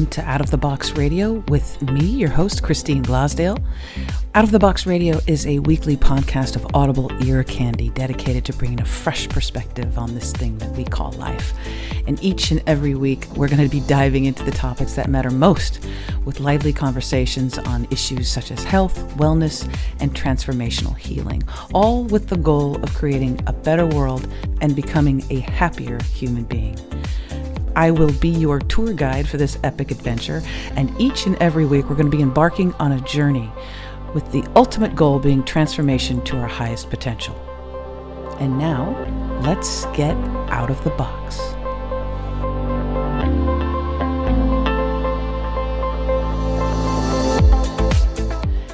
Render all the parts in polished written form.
welcome to Out of the Box Radio with me, your host, Christine Blasdale. Out of the Box Radio is a weekly podcast of audible ear candy dedicated to bringing a fresh perspective on this thing that we call life. And each and every week, we're going to be diving into the topics that matter most with lively conversations on issues such as health, wellness, and transformational healing, all with the goal of creating a better world and becoming a happier human being. I will be your tour guide for this epic adventure, and each and every week we're going to be embarking on a journey with the ultimate goal being transformation to our highest potential. And now, let's get out of the box.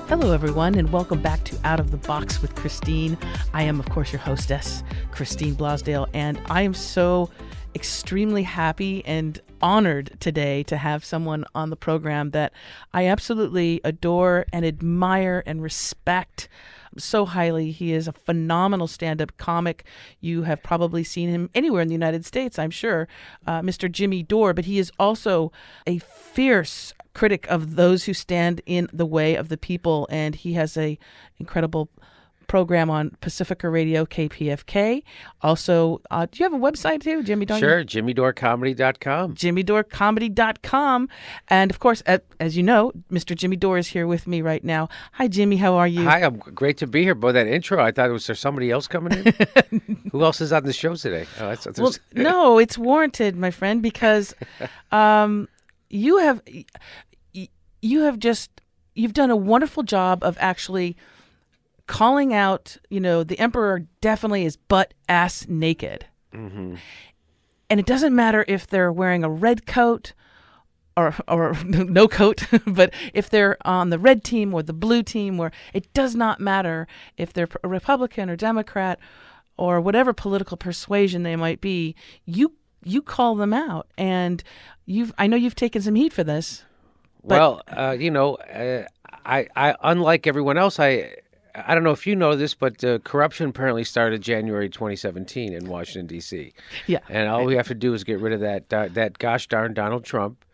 Hello, everyone, and welcome back to Out of the Box with Christine. I am, of course, your hostess, Christine Blasdale, and I am so extremely happy and honored today to have someone on the program that I absolutely adore and admire and respect so highly. He is a phenomenal stand-up comic. You have probably seen him anywhere in the United States, I'm sure, Mr. Jimmy Dore, but he is also a fierce critic of those who stand in the way of the people, and he has a incredible program on Pacifica Radio, KPFK. Also, do you have a website too, Jimmy? Sure, JimmyDoreComedy.com. JimmyDoreComedy.com. And of course, as you know, Mr. Jimmy Dore is here with me right now. Hi, Jimmy. How are you? Hi, I'm great to be here. Boy, that intro, I thought, was there somebody else coming in? Who else is on the show today? Oh, well, no, it's warranted, my friend, because you've done a wonderful job of actually calling out, the emperor definitely is butt-ass naked. Mm-hmm. And it doesn't matter if they're wearing a red coat or no coat, but if they're on the red team or the blue team, where it does not matter if they're a Republican or Democrat or whatever political persuasion they might be, you call them out. And I know you've taken some heat for this. Well, I unlike everyone else, I don't know if you know this, but corruption apparently started January 2017 in Washington, D.C. Yeah. And all we have to do is get rid of that gosh darn Donald Trump,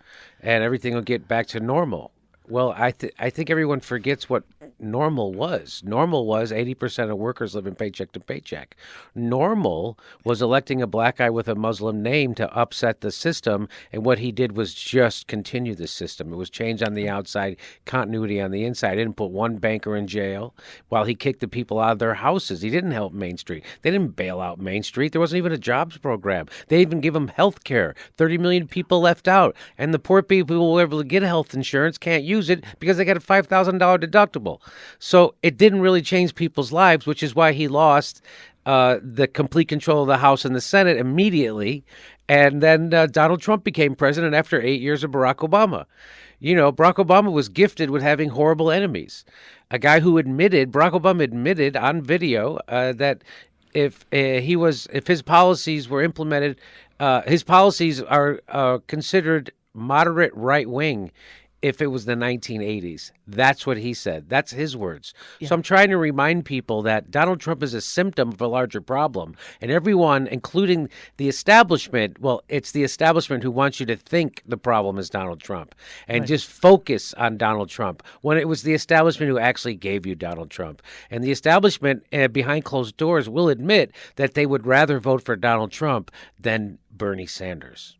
and everything will get back to normal. Well, I think everyone forgets what normal was. Normal was 80% of workers living paycheck to paycheck. Normal was electing a black guy with a Muslim name to upset the system, and what he did was just continue the system. It was change on the outside, continuity on the inside. He didn't put one banker in jail while he kicked the people out of their houses. He didn't help Main Street. They didn't bail out Main Street. There wasn't even a jobs program. They even give them health care. 30 million people left out, and the poor people who were able to get health insurance can't use it because they got a $5,000 deductible. So it didn't really change people's lives, which is why he lost the complete control of the House and the Senate immediately. And then Donald Trump became president after 8 years of Barack Obama. Barack Obama was gifted with having horrible enemies. A guy who Barack Obama admitted on video that if his policies were implemented, his policies are considered moderate right wing if it was the 1980s. That's what he said. That's his words. Yeah. So I'm trying to remind people that Donald Trump is a symptom of a larger problem. And everyone, including the establishment, well, it's the establishment who wants you to think the problem is Donald Trump and just focus on Donald Trump, when it was the establishment who actually gave you Donald Trump. And the establishment behind closed doors will admit that they would rather vote for Donald Trump than Bernie Sanders.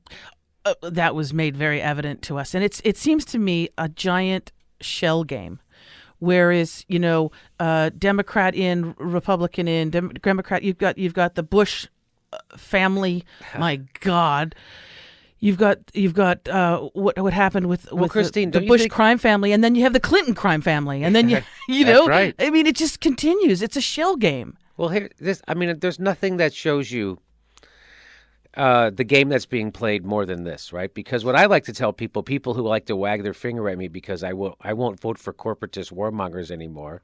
That was made very evident to us. And it seems to me a giant shell game. Whereas, Democrat in, Republican in, Democrat, you've got the Bush family. My God. You've got what happened with Christine, the Bush crime family, and then you have the Clinton crime family, and then That's right. I mean, it just continues. It's a shell game. Well, there's nothing that shows you the game that's being played more than this, right? Because what I like to tell people who like to wag their finger at me because I won't vote for corporatist warmongers anymore,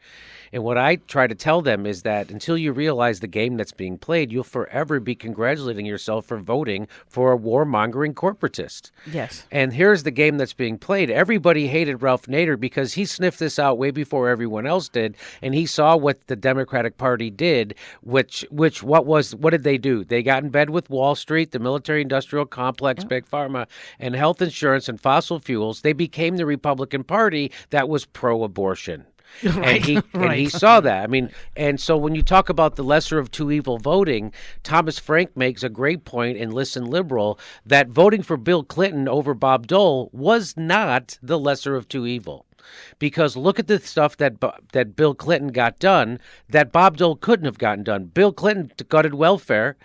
and what I try to tell them is that until you realize the game that's being played, you'll forever be congratulating yourself for voting for a warmongering corporatist. Yes. And here's the game that's being played. Everybody hated Ralph Nader because he sniffed this out way before everyone else did, and he saw what the Democratic Party did, what did they do? They got in bed with Wall Street. Street, the military-industrial complex, Big Pharma, and health insurance and fossil fuels, they became the Republican Party that was pro-abortion. Right, And he saw that. I mean, and so when you talk about the lesser of two evil voting, Thomas Frank makes a great point in Listen Liberal that voting for Bill Clinton over Bob Dole was not the lesser of two evil. Because look at the stuff that Bill Clinton got done that Bob Dole couldn't have gotten done. Bill Clinton gutted welfare,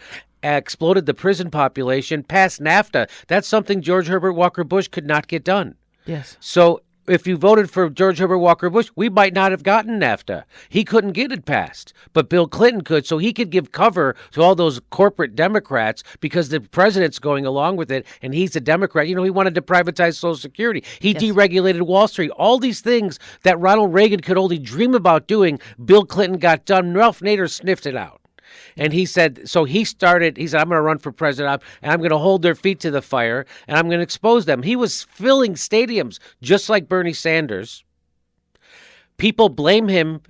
exploded the prison population, passed NAFTA. That's something George Herbert Walker Bush could not get done. Yes. So if you voted for George Herbert Walker Bush, we might not have gotten NAFTA. He couldn't get it passed, but Bill Clinton could, so he could give cover to all those corporate Democrats because the president's going along with it, and he's a Democrat. You know, he wanted to privatize Social Security. He deregulated Wall Street. All these things that Ronald Reagan could only dream about doing, Bill Clinton got done. Ralph Nader sniffed it out. And he said, I'm going to run for president, and I'm going to hold their feet to the fire, and I'm going to expose them. He was filling stadiums, just like Bernie Sanders. People blame him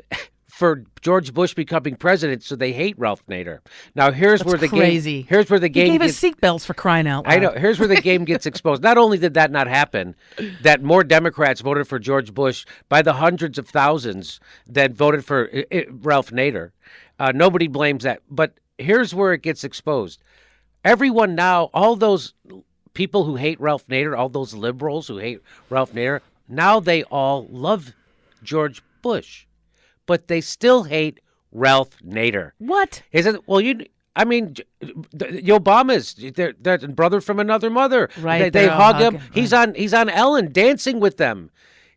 for George Bush becoming president, so they hate Ralph Nader. Now, here's where the game He gave us seatbelts for crying out loud. I know. Here's where the game gets exposed. Not only did that not happen, that more Democrats voted for George Bush by the hundreds of thousands that voted for Ralph Nader. Nobody blames that. But here's where it gets exposed. Everyone now, all those people who hate Ralph Nader, all those liberals who hate Ralph Nader, now they all love George Bush. But they still hate Ralph Nader. What? Is it? Well, the Obamas, they're brother from another mother. Right. They hug him. Right. He's on Ellen dancing with them.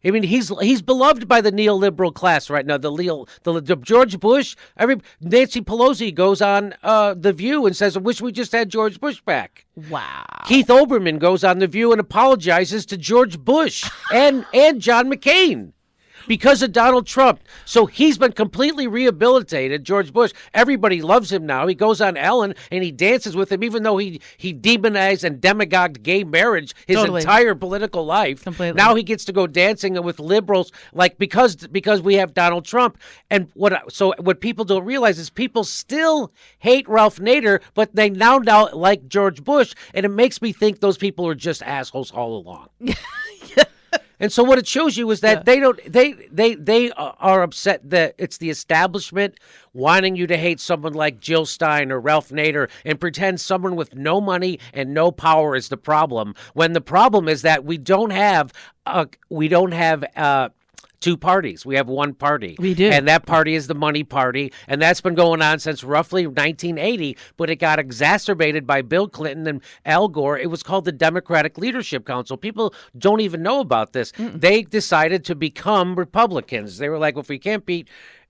I mean, he's beloved by the neoliberal class right now. The George Bush. Nancy Pelosi goes on The View and says, "I wish we just had George Bush back." Wow. Keith Olbermann goes on The View and apologizes to George Bush and John McCain. Because of Donald Trump. So he's been completely rehabilitated, George Bush. Everybody loves him now. He goes on Ellen and he dances with him, even though he demonized and demagogued gay marriage his entire political life. Completely. Now he gets to go dancing with liberals, like because we have Donald Trump. And what people don't realize is people still hate Ralph Nader, but they now like George Bush, and it makes me think those people are just assholes all along. And so what it shows you is that they are upset that it's the establishment wanting you to hate someone like Jill Stein or Ralph Nader and pretend someone with no money and no power is the problem, when the problem is that we don't have two parties. We have one party. We do. And that party is the money party. And that's been going on since roughly 1980, but it got exacerbated by Bill Clinton and Al Gore. It was called the Democratic Leadership Council. People don't even know about this. They decided to become Republicans. They were like, well, if we can't beat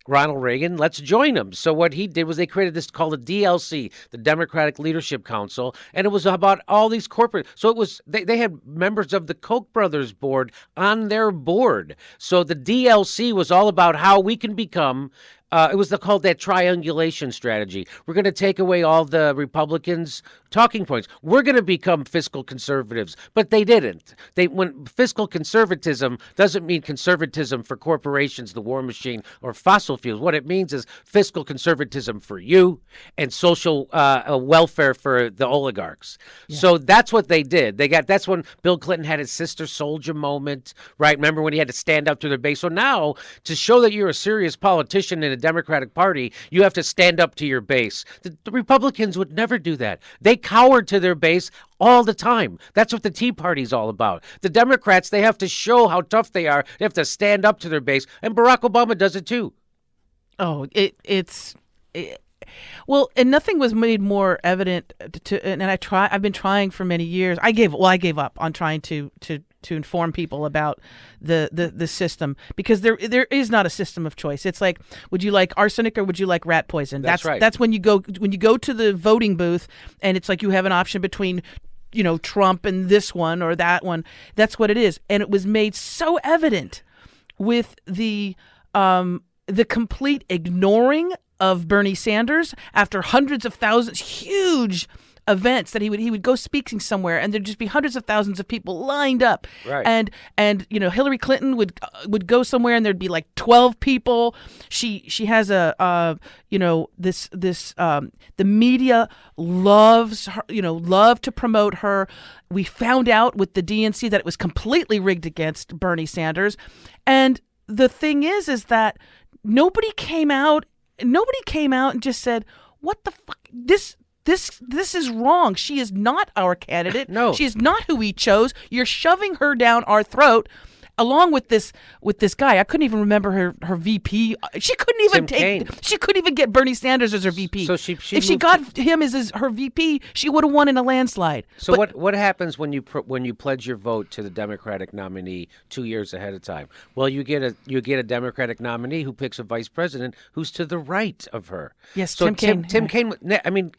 Ronald Reagan, let's join him. So what he did was they created this called the DLC, the Democratic Leadership Council, and it was about all these corporate. So it was they had members of the Koch brothers board on their board. So the DLC was all about how we can become. It was called that triangulation strategy. We're going to take away all the Republicans' talking points. We're going to become fiscal conservatives, but they didn't. When fiscal conservatism doesn't mean conservatism for corporations, the war machine, or fossil fuels. What it means is fiscal conservatism for you and social welfare for the oligarchs. Yeah. So that's what they did. That's when Bill Clinton had his sister Souljah moment, right? Remember when he had to stand up to their base? So now, to show that you're a serious politician in a Democratic Party, you have to stand up to your base. The Republicans would never do that. They cower to their base all the time. That's what the Tea Party's all about. The Democrats, they have to show how tough they are. They have to stand up to their base. And Barack Obama does it too. Oh, well, and nothing was made more evident I've been trying for many years. I gave up on trying to inform people about the system, because there is not a system of choice. It's like, would you like arsenic or would you like rat poison? That's right. That's when you go to the voting booth, and it's like you have an option between, Trump and this one or that one. That's what it is. And it was made so evident with the complete ignoring of Bernie Sanders after hundreds of thousands, huge events that he would go speaking somewhere, and there'd just be hundreds of thousands of people lined up. Right. And Hillary Clinton would go somewhere, and there'd be like 12 people. She has the media loves her, love to promote her. We found out with the DNC that it was completely rigged against Bernie Sanders. And the thing is that nobody came out and just said, what the fuck? This is wrong. She is not our candidate. No. She is not who we chose. You're shoving her down our throat. Along with this guy, I couldn't even remember her VP. She couldn't even She couldn't even get Bernie Sanders as her VP. So if she got him as her VP, she would have won in a landslide. So what happens when you pledge your vote to the Democratic nominee 2 years ahead of time? Well, you get a Democratic nominee who picks a vice president who's to the right of her. Yes, so Tim Kaine. I mean.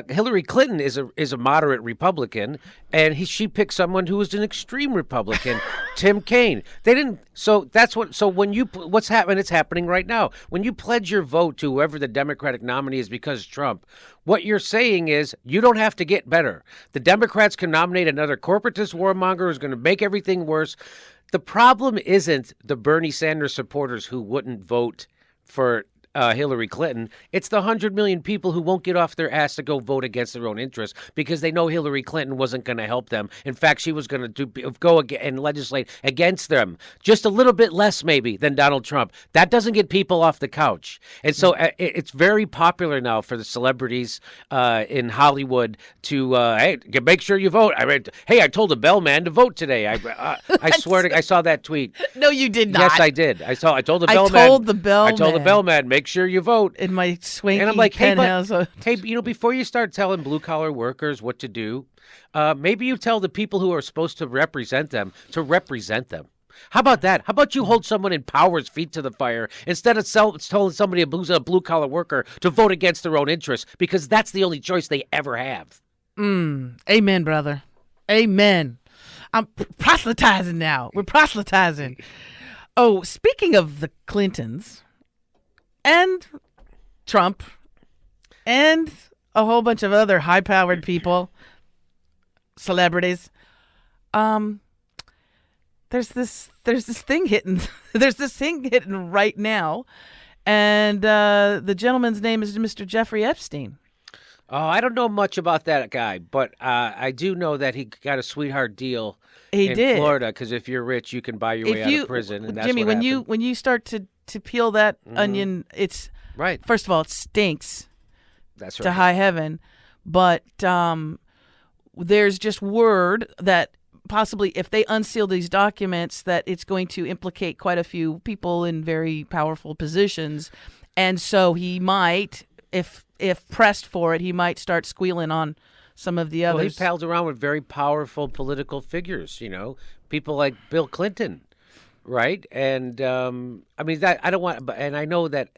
Hillary Clinton is a moderate Republican, and she picked someone who was an extreme Republican, Tim Kaine. They didn't. So that's what. So what's happening? It's happening right now. When you pledge your vote to whoever the Democratic nominee is because Trump, what you're saying is you don't have to get better. The Democrats can nominate another corporatist warmonger who's going to make everything worse. The problem isn't the Bernie Sanders supporters who wouldn't vote for Hillary Clinton. It's the 100 million people who won't get off their ass to go vote against their own interests because they know Hillary Clinton wasn't going to help them. In fact, she was going to go and legislate against them, just a little bit less maybe than Donald Trump. That doesn't get people off the couch. And so it's very popular now for the celebrities in Hollywood to hey, make sure you vote. I told the bellman to vote today. I swear to, I saw that tweet. No, you did not. Yes, I did. I told the bellman. I told the bellman, make sure you vote in my swanky and I'm like, penthouse. Hey, before you start telling blue collar workers what to do, maybe you tell the people who are supposed to represent them to represent them. How about that? How about you hold someone in power's feet to the fire instead of telling somebody who's a blue collar worker to vote against their own interests because that's the only choice they ever have. Amen, brother. Amen. I'm proselytizing now. We're proselytizing. Oh, speaking of the Clintons and Trump and a whole bunch of other high-powered people, celebrities, there's this thing hitting. There's this thing hitting right now, and the gentleman's name is Mr. Jeffrey Epstein. Oh, I don't know much about that guy, but I do know that he got a sweetheart deal in Florida because if you're rich, you can buy your way out of prison. And that's Jimmy, what when you start to peel that onion, it's right. First of all, it stinks. That's right. To high heaven, but there's just word that possibly if they unseal these documents, that it's going to implicate quite a few people in very powerful positions, and so he might, if pressed for it, he might start squealing on some of the others. Well, he pals around with very powerful political figures, people like Bill Clinton, right? And I mean, that I don't want, and I know that.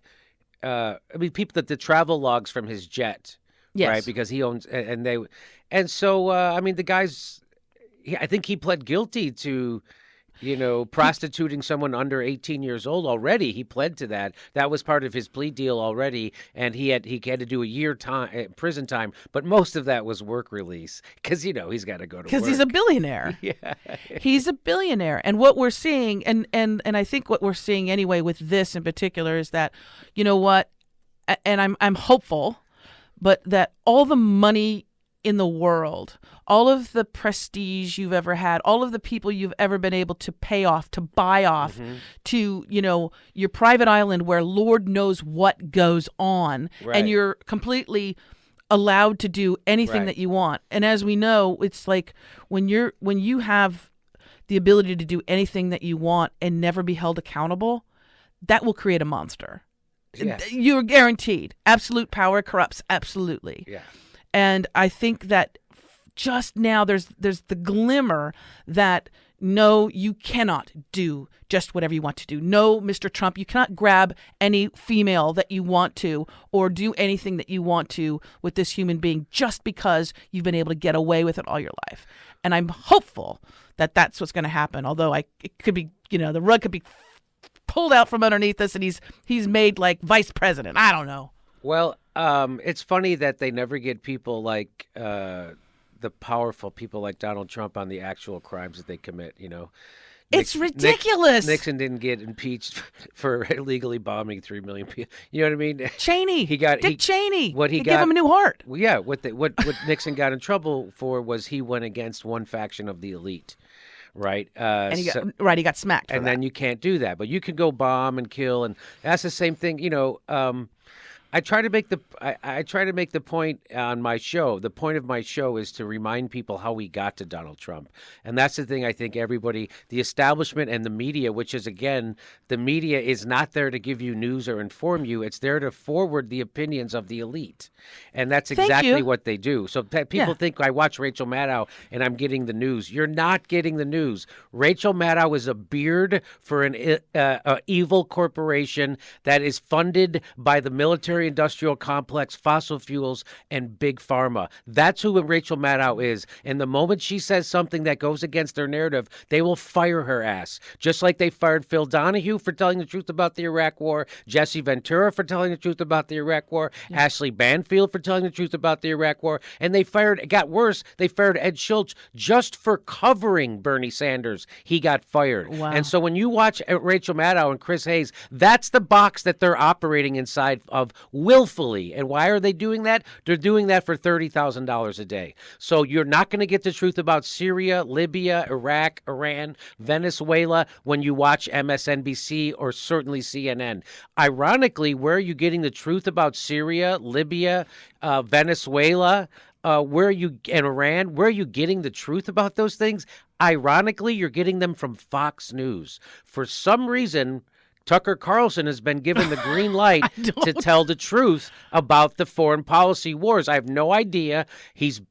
People that the travel logs from his jet, yes. Right? Because he owns, and so the guy's. I think he pled guilty to, prostituting someone under 18 years old already. He pled to that. That was part of his plea deal already, and he had to do a year prison time. But most of that was work release because he's got to go to work because he's a billionaire. Yeah, he's a billionaire, and what we're seeing, and I think what we're seeing anyway with this in particular is that, and I'm hopeful, but that all the money in the world, all of the prestige you've ever had, all of the people you've ever been able to pay off, to buy off, to, your private island where Lord knows what goes on, right. And you're completely allowed to do anything right. that you want. And as we know, it's like when you have the ability to do anything that you want and never be held accountable, that will create a monster. Yeah. You're guaranteed. Absolute power corrupts absolutely. Yeah. And I think that just now there's the glimmer that no, you cannot do just whatever you want to do. No, Mr. Trump, you cannot grab any female that you want to or do anything that you want to with this human being just because you've been able to get away with it all your life. And I'm hopeful that that's what's going to happen. Although it could be, the rug could be pulled out from underneath us and he's made like vice president. I don't know. Well, It's funny that they never get people like the powerful people like Donald Trump on the actual crimes that they commit. It's ridiculous. Nixon didn't get impeached for illegally bombing 3 million people. You know what I mean? Cheney. Dick Cheney. They got, gave him a new heart. Well, yeah. What Nixon got in trouble for was he went against one faction of the elite. Right. And he got smacked. And then you can't do that. But you can go bomb and kill. And that's the same thing. I try to make the point on my show. The point of my show is to remind people how we got to Donald Trump. And that's the thing I think everybody, the establishment and the media, which is, again, the media is not there to give you news or inform you. It's there to forward the opinions of the elite. And that's exactly what they do. So people think I watch Rachel Maddow and I'm getting the news. You're not getting the news. Rachel Maddow is a beard for an evil corporation that is funded by the military-industrial complex, fossil fuels, and big pharma. That's who Rachel Maddow is. And the moment she says something that goes against their narrative, they will fire her ass. Just like they fired Phil Donahue for telling the truth about the Iraq War, Jesse Ventura for telling the truth about the Iraq War, Ashley Banfield for telling the truth about the Iraq War, and it got worse, they fired Ed Schultz just for covering Bernie Sanders. He got fired. Wow. And so when you watch Rachel Maddow and Chris Hayes, that's the box that they're operating inside of willfully. And why are they doing that? They're doing that for $30,000 a day. So you're not going to get the truth about Syria, Libya, Iraq, Iran, Venezuela when you watch MSNBC or certainly CNN. Ironically, where are you getting the truth about Syria, Libya, Venezuela, and Iran? Where are you getting the truth about those things? Ironically, you're getting them from Fox News. For some reason, Tucker Carlson has been given the green light to tell the truth about the foreign policy wars. I have no idea. He's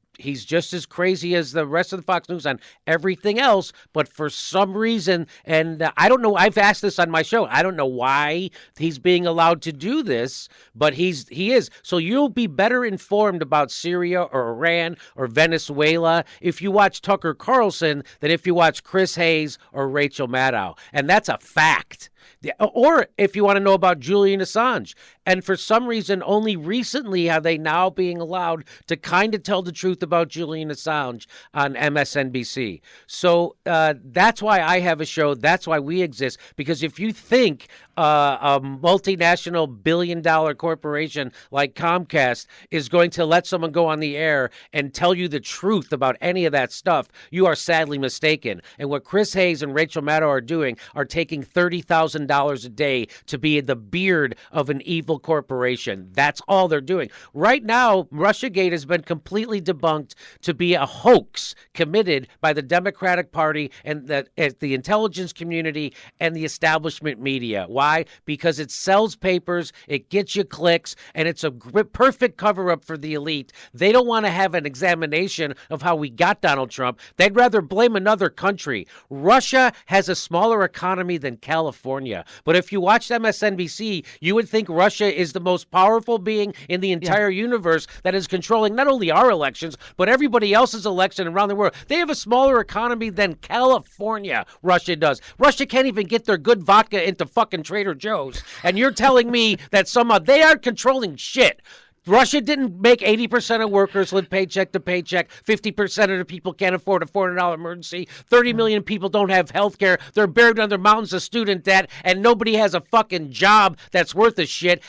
just as crazy as the rest of the Fox News on everything else, but for some reason, and I don't know, I've asked this on my show, I don't know why he's being allowed to do this, but he is. So you'll be better informed about Syria or Iran or Venezuela if you watch Tucker Carlson than if you watch Chris Hayes or Rachel Maddow. And that's a fact. Or if you want to know about Julian Assange. And for some reason, only recently are they now being allowed to kind of tell the truth about Julian Assange on MSNBC. So that's why I have a show. That's why we exist. Because if you think a multinational billion-dollar corporation like Comcast is going to let someone go on the air and tell you the truth about any of that stuff, you are sadly mistaken. And what Chris Hayes and Rachel Maddow are doing are taking $30,000 a day to be the beard of an evil corporation. That's all they're doing. Right now, Russiagate has been completely debunked to be a hoax committed by the Democratic Party and the intelligence community and the establishment media. Why? Because it sells papers, it gets you clicks, and it's a perfect cover-up for the elite. They don't want to have an examination of how we got Donald Trump. They'd rather blame another country. Russia has a smaller economy than California. But if you watch MSNBC, you would think Russia is the most powerful being in the entire universe that is controlling not only our elections, but everybody else's election around the world. They have a smaller economy than California, Russia does. Russia can't even get their good vodka into fucking Trader Joe's. And you're telling me that somehow they aren't controlling shit. Russia didn't make 80% of workers live paycheck to paycheck. 50% of the people can't afford a $400 emergency. 30 million people don't have health care. They're buried under mountains of student debt, and nobody has a fucking job that's worth a shit.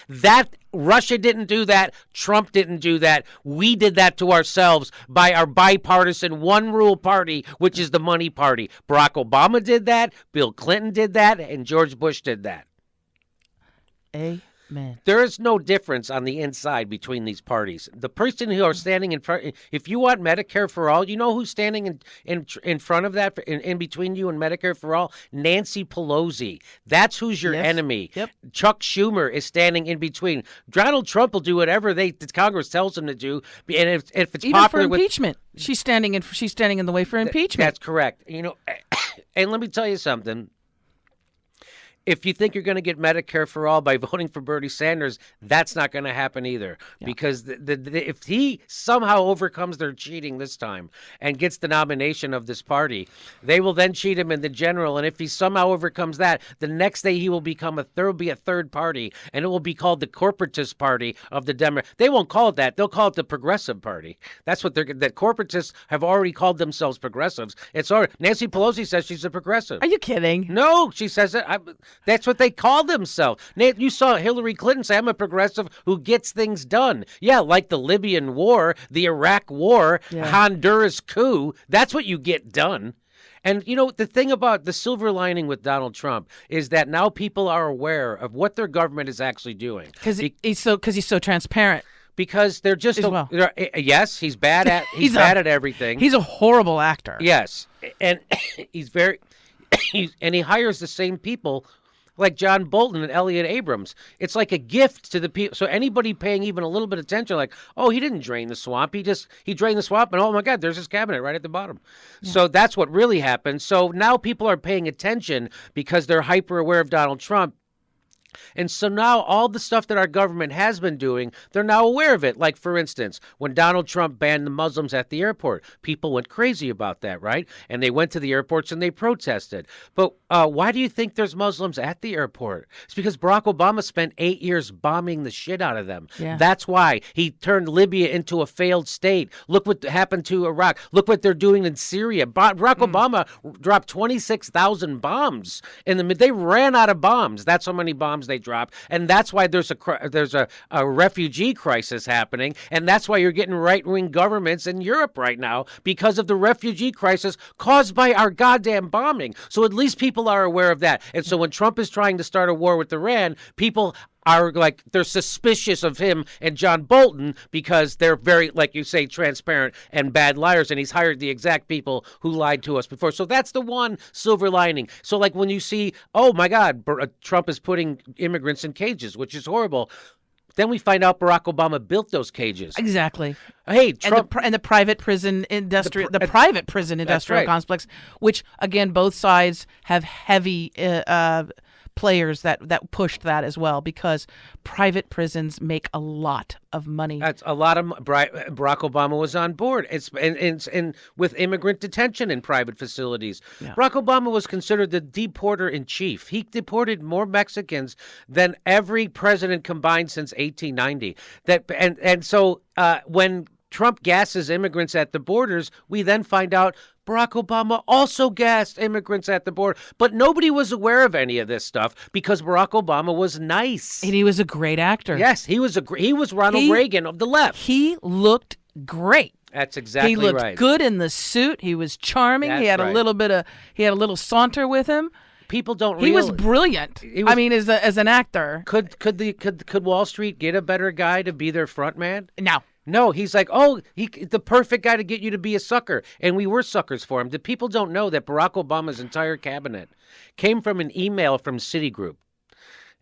Russia didn't do that. Trump didn't do that. We did that to ourselves by our bipartisan one-rule party, which is the money party. Barack Obama did that. Bill Clinton did that. And George Bush did that. Man. There is no difference on the inside between these parties. The person who are standing in front, if you want Medicare for all, you know who's standing in front of that, in between you and Medicare for all? Nancy Pelosi. That's who's your enemy. Yep. Chuck Schumer is standing in between. Donald Trump will do whatever the Congress tells him to do, and if it's even popular for impeachment, she's standing in the way for impeachment. That's correct. And let me tell you something. if you think you're going to get Medicare for all by voting for Bernie Sanders, that's not going to happen either. Yeah. Because if he somehow overcomes their cheating this time and gets the nomination of this party, they will then cheat him in the general. And if he somehow overcomes that, the next day he will become there will be a third party, and it will be called the corporatist party of the Democrats. They won't call it that. They'll call it the progressive party. That's what that corporatists have already called themselves progressives. It's already, Nancy Pelosi says she's a progressive. Are you kidding? No, she says it. That's what they call themselves. Nate, you saw Hillary Clinton say, I'm a progressive who gets things done. Yeah, like the Libyan war, the Iraq war, Honduras coup. That's what you get done. And, the thing about the silver lining with Donald Trump is that now people are aware of what their government is actually doing. Because he's so transparent. Because they're just yes, he's bad at bad at everything. He's a horrible actor. Yes, and and he hires the same people like John Bolton and Elliot Abrams. It's like a gift to the people. So anybody paying even a little bit of attention, like, oh, he didn't drain the swamp. He drained the swamp, and oh my God, there's his cabinet right at the bottom. Yeah. So that's what really happened. So now people are paying attention because they're hyper aware of Donald Trump. And so now all the stuff that our government has been doing, they're now aware of it. Like, for instance, when Donald Trump banned the Muslims at the airport, people went crazy about that, right? And they went to the airports and they protested. But why do you think there's Muslims at the airport? It's because Barack Obama spent 8 years bombing the shit out of them. Yeah. That's why he turned Libya into a failed state. Look what happened to Iraq. Look what they're doing in Syria. Barack Obama dropped 26,000 bombs. They ran out of bombs. That's how many bombs they dropped, and that's why there's a refugee crisis happening, and that's why you're getting right-wing governments in Europe right now because of the refugee crisis caused by our goddamn bombing. So at least people are aware of that. And so when Trump is trying to start a war with Iran, people are like, they're suspicious of him and John Bolton because they're very, like you say, transparent and bad liars, and he's hired the exact people who lied to us before. So that's the one silver lining. So like when you see, oh my God, Trump is putting immigrants in cages, which is horrible. Then we find out Barack Obama built those cages. Exactly. Hey, Trump, and the private prison industrial, the private prison industrial complex, which again, both sides have heavy players that pushed that as well, because private prisons make a lot of money. That's a lot of Barack Obama was on board. And with immigrant detention in private facilities. Yeah. Barack Obama was considered the deporter in chief. He deported more Mexicans than every president combined since 1890. So when Trump gasses immigrants at the borders, we then find out Barack Obama also gassed immigrants at the border. But nobody was aware of any of this stuff because Barack Obama was nice. And he was a great actor. Yes, he was Ronald Reagan of the left. He looked great. That's exactly right. He looked good in the suit. He was charming. That's he had right. He had a little saunter with him. People don't realize he was brilliant. As an actor. Could Wall Street get a better guy to be their front man? No, he's like, the perfect guy to get you to be a sucker. And we were suckers for him. The people don't know that Barack Obama's entire cabinet came from an email from Citigroup.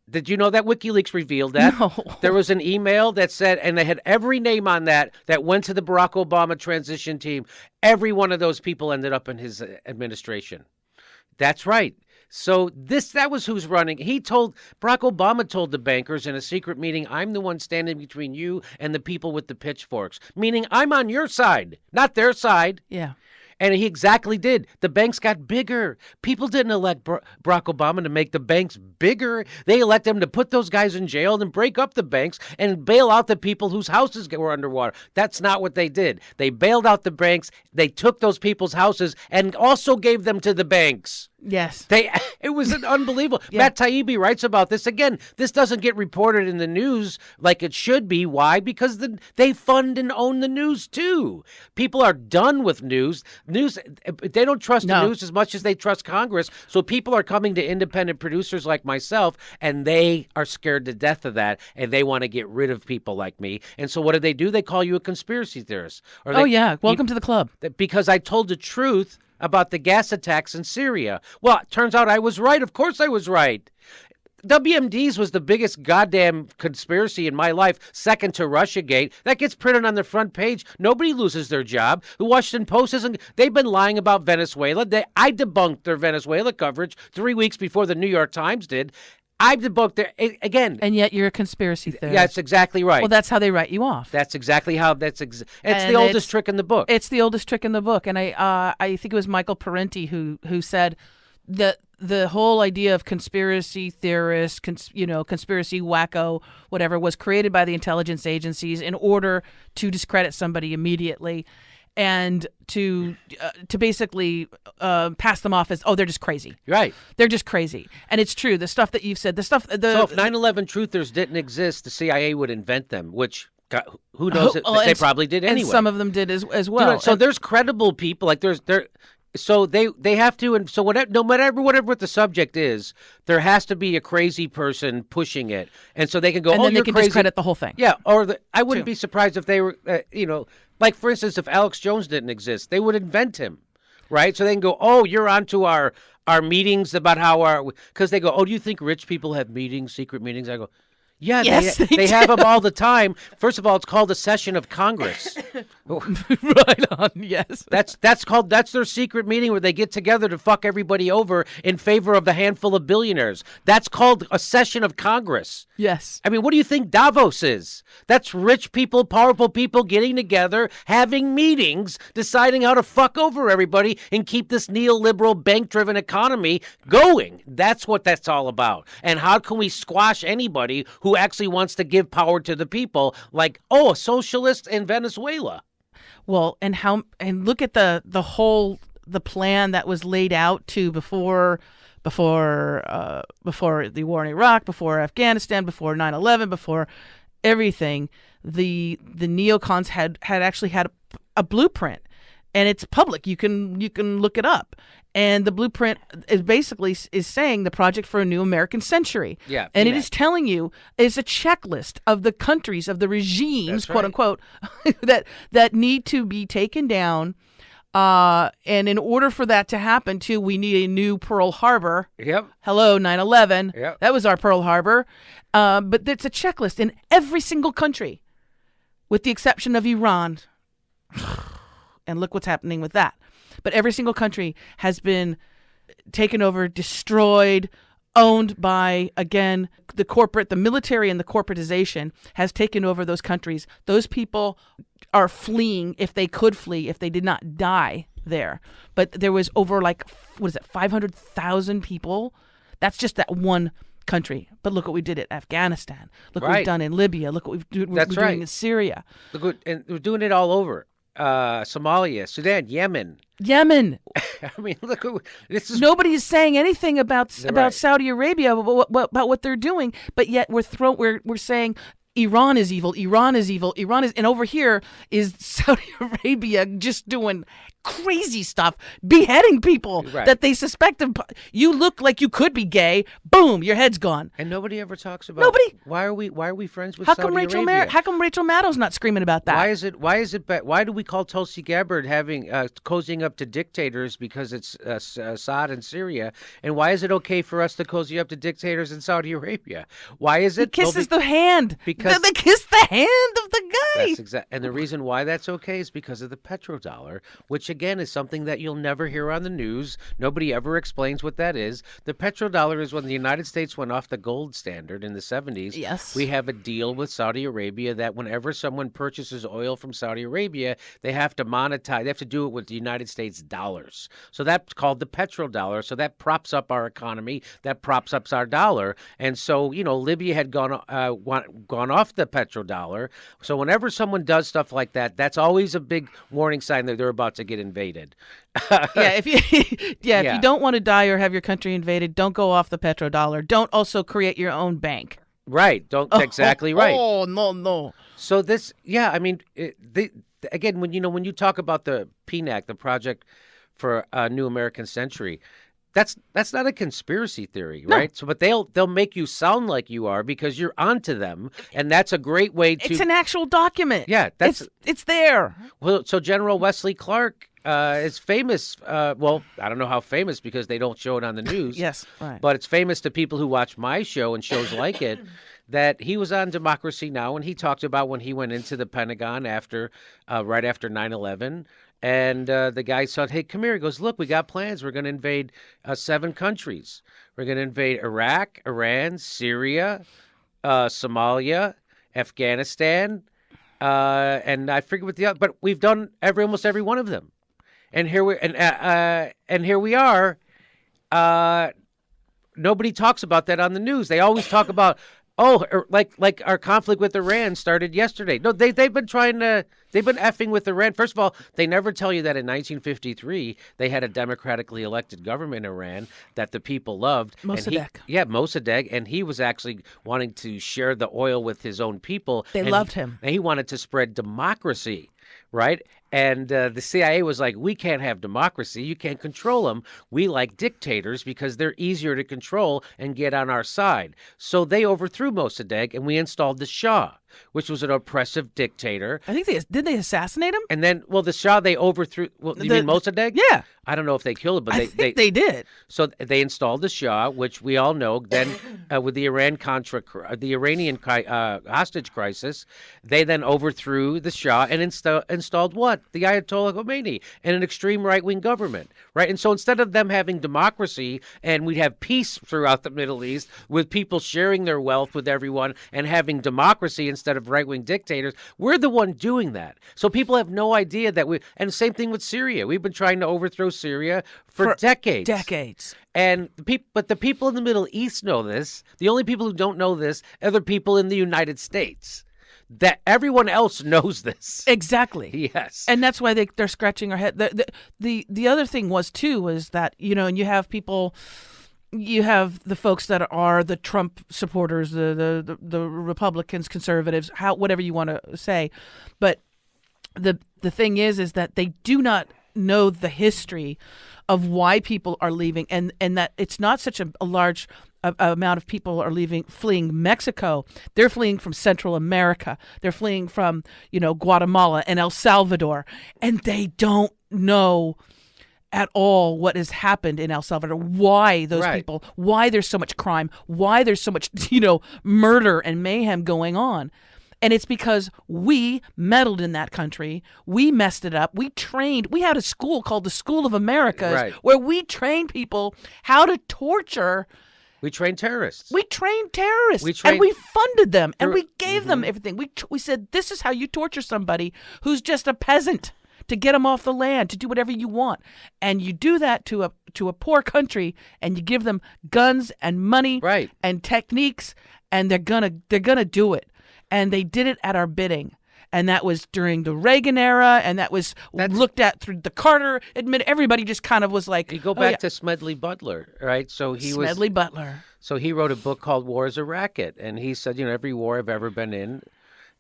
Did you know that? WikiLeaks revealed that. No. There was an email that said, and they had every name on that went to the Barack Obama transition team. Every one of those people ended up in his administration. That's right. So that was who's running. Barack Obama told the bankers in a secret meeting, I'm the one standing between you and the people with the pitchforks, meaning I'm on your side, not their side. Yeah. And he exactly did. The banks got bigger. People didn't elect Barack Obama to make the banks bigger. They elected him to put those guys in jail and break up the banks and bail out the people whose houses were underwater. That's not what they did. They bailed out the banks. They took those people's houses and also gave them to the banks. Yes. It was unbelievable. Yeah. Matt Taibbi writes about this. Again, this doesn't get reported in the news like it should be. Why? Because they fund and own the news too. People are done with news. They don't trust the news as much as they trust Congress. So people are coming to independent producers like myself, and they are scared to death of that, and they want to get rid of people like me. And so what do? They call you a conspiracy theorist. Welcome to the club. Because I told the truth about the gas attacks in Syria. Well, it turns out I was right. Of course I was right. WMD's was the biggest goddamn conspiracy in my life, second to Russiagate. That gets printed on the front page. Nobody loses their job. The Washington Post isn't. They've been lying about Venezuela. I debunked their Venezuela coverage 3 weeks before the New York Times did. I've debunked their again. And yet you're a conspiracy theorist. Yeah, that's exactly right. Well, that's how they write you off. That's exactly how. It's the oldest trick in the book. It's the oldest trick in the book, and I think it was Michael Parenti who said that the whole idea of conspiracy theorists, conspiracy wacko, whatever, was created by the intelligence agencies in order to discredit somebody immediately. And to basically pass them off as, they're just crazy. Right. They're just crazy. And it's true. The stuff that you've said, So if 9/11 truthers didn't exist, the CIA would invent them, which who knows? They probably did anyway. And some of them did as well. So there's credible people. Like so they have to, and so no matter what the subject is, there has to be a crazy person pushing it, and so they can go, and then they you're can crazy. Discredit the whole thing. Yeah, I wouldn't be surprised if they were, like for instance, if Alex Jones didn't exist, they would invent him, right? So they can go, you're onto our meetings about how because they go, do you think rich people have meetings, secret meetings? I go, yeah, yes, they have them all the time. First of all, it's called a session of Congress. Right on, yes. That's their secret meeting where they get together to fuck everybody over in favor of the handful of billionaires. That's called a session of Congress. Yes. I mean, what do you think Davos is? That's rich people, powerful people getting together, having meetings, deciding how to fuck over everybody and keep this neoliberal bank-driven economy going. That's what that's all about. And how can we squash anybody who actually wants to give power to the people, like, a socialist in Venezuela? Well, and look at the plan that was laid out before the war in Iraq, before Afghanistan, before 9/11, before everything. The neocons had actually had a blueprint, and it's public. You can look it up. And the blueprint is basically saying the project for a new American century. Yeah. And it is telling you, it's a checklist of the countries, of the regimes, quote unquote, that need to be taken down. And in order for that to happen, too, we need a new Pearl Harbor. Yep. Hello, 9/11. Yep. That was our Pearl Harbor. But it's a checklist in every single country, with the exception of Iran. And look what's happening with that. But every single country has been taken over, destroyed, owned by, again, the military and the corporatization has taken over those countries. Those people are fleeing, if they could flee, if they did not die there. But there was over 500,000 people. That's just that one country. But look what we did at Afghanistan. Look what we've done in Libya. Look what we're doing in Syria. And we're doing it all over. Somalia, Sudan, Yemen. I mean, look, this is nobody is saying anything about Saudi Arabia, about what they're doing, but yet we're saying Iran is evil. And over here is Saudi Arabia just doing crazy stuff, beheading people that they suspect of. You look like you could be gay. Boom, your head's gone. And nobody ever talks about why are we friends with Saudi Arabia? How come Rachel Maddow's not screaming about that? Why do we call Tulsi Gabbard having cozying up to dictators because it's Assad in Syria, and why is it okay for us to cozy up to dictators in Saudi Arabia? Why is it? He kisses the hand. Because they kiss the hand of the guy. That's exactly. And the reason why that's okay is because of the petrodollar, which again is something that you'll never hear on the news. Nobody ever explains what that is. The petrodollar is when the United States went off the gold standard in the 70s. Yes. We have a deal with Saudi Arabia that whenever someone purchases oil from Saudi Arabia, they have to monetize. They have to do it with the United States dollars. So that's called the petrodollar. So that props up our economy. That props up our dollar. And so, Libya had gone off the petrodollar. So whenever someone does stuff like that, that's always a big warning sign that they're about to get invaded. If you don't want to die or have your country invaded, don't go off the petrodollar. Don't also create your own bank. Right. Exactly right. Oh, no. So this, again, when you talk about the PNAC, the Project for a New American Century, that's not a conspiracy theory, right? No. So, but they'll make you sound like you are because you're onto them, and that's a great way to. It's an actual document. Yeah, it's there. Well, so General Wesley Clark is famous. Well, I don't know how famous because they don't show it on the news. Yes, right. But it's famous to people who watch my show and shows like it. That he was on Democracy Now! And he talked about when he went into the Pentagon right after 9/11. And the guy said, hey, come here. He goes, look, we got plans. We're going to invade 7 countries. We're going to invade Iraq, Iran, Syria, Somalia, Afghanistan, and I forget what the other, but we've done almost every one of them. And here we are. Nobody talks about that on the news. They always talk about, like our conflict with Iran started yesterday. No, they've been effing with Iran. First of all, they never tell you that in 1953 they had a democratically elected government in Iran that the people loved. Mossadegh. Mossadegh, and he was actually wanting to share the oil with his own people. They loved him. And he wanted to spread democracy, right? And the CIA was like, we can't have democracy. You can't control them. We like dictators because they're easier to control and get on our side. So they overthrew Mossadegh, and we installed the Shah, which was an oppressive dictator. I think did they assassinate him? And then, the Shah they overthrew. Well, you mean Mossadegh? Yeah. I don't know if they killed him, but they did. So they installed the Shah, which we all know. Then, with the Iranian hostage crisis, they then overthrew the Shah and installed what? The Ayatollah Khomeini and an extreme right-wing government, right? And so instead of them having democracy and we'd have peace throughout the Middle East with people sharing their wealth with everyone and having democracy instead of right-wing dictators, we're the one doing that. So people have no idea that and same thing with Syria. We've been trying to overthrow Syria for decades. And the people in the Middle East know this. The only people who don't know this are the people in the United States. That everyone else knows this. Exactly. Yes. And that's why they're scratching their head. The other thing was that, and you have people, you have the folks that are the Trump supporters, the Republicans, conservatives, whatever you want to say. But the thing is that they do not know the history of why people are leaving, and that it's not such a large amount of people are fleeing Mexico. They're fleeing from Central America. They're fleeing from, Guatemala and El Salvador, and they don't know at all what has happened in El Salvador, why those people, why there's so much crime, why there's so much, murder and mayhem going on. And it's because we meddled in that country. We messed it up. We had a school called the School of Americas where we trained people how to torture. We trained terrorists. And we funded them, and we gave them everything. We said, this is how you torture somebody who's just a peasant, to get them off the land, to do whatever you want. And you do that to a poor country, and you give them guns and money and techniques, and they're gonna do it. And they did it at our bidding. And that was during the Reagan era, and that's looked at through the Carter admin. Everybody just kind of was like, you go back to Smedley Butler, right? Smedley Butler. So he wrote a book called War is a Racket, and he said, every war I've ever been in,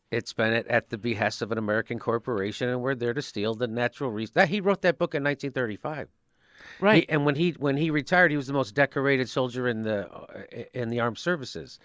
it's been at the behest of an American corporation, and we're there to steal the natural resources. He wrote that book in 1935. Right. And when he retired, he was the most decorated soldier in the armed services.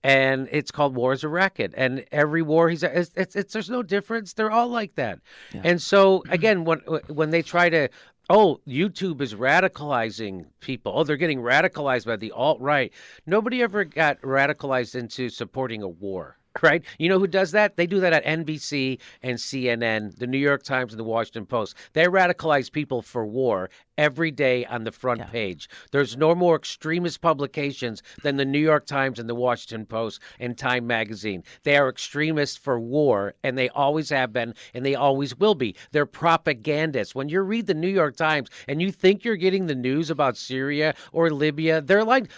And it's called War is a Racket. And every war there's no difference. They're all like that. Yeah. And so, again, when they try to, YouTube is radicalizing people. They're getting radicalized by the alt-right. Nobody ever got radicalized into supporting a war. Right? You know who does that? They do that at NBC and CNN, the New York Times and the Washington Post. They radicalize people for war every day on the front page. There's no more extremist publications than the New York Times and the Washington Post and Time Magazine. They are extremists for war, and they always have been, and they always will be. They're propagandists. When you read the New York Times and you think you're getting the news about Syria or Libya, they're like,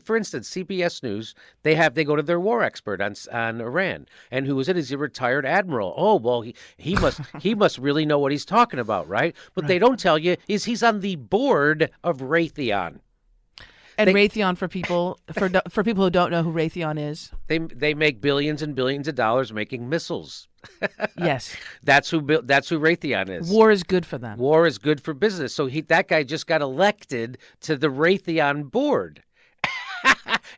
for instance, CBS News, they go to their war expert on Iran. And who is it? He's a retired admiral. Oh, well, he must really know what he's talking about, right? But they don't tell you is he's on the board of Raytheon. And Raytheon, for people who don't know who Raytheon is, they make billions and billions of dollars making missiles. Yes, that's who Raytheon is. War is good for them. War is good for business. So that guy just got elected to the Raytheon board.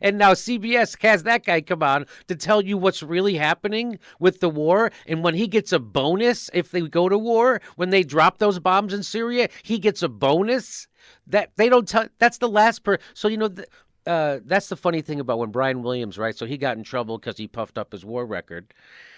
And now CBS has that guy come on to tell you what's really happening with the war. And when he gets a bonus, if they go to war, when they drop those bombs in Syria, he gets a bonus. That they don't tell. That's the last So, that's the funny thing about when Brian Williams, right? So he got in trouble because he puffed up his war record.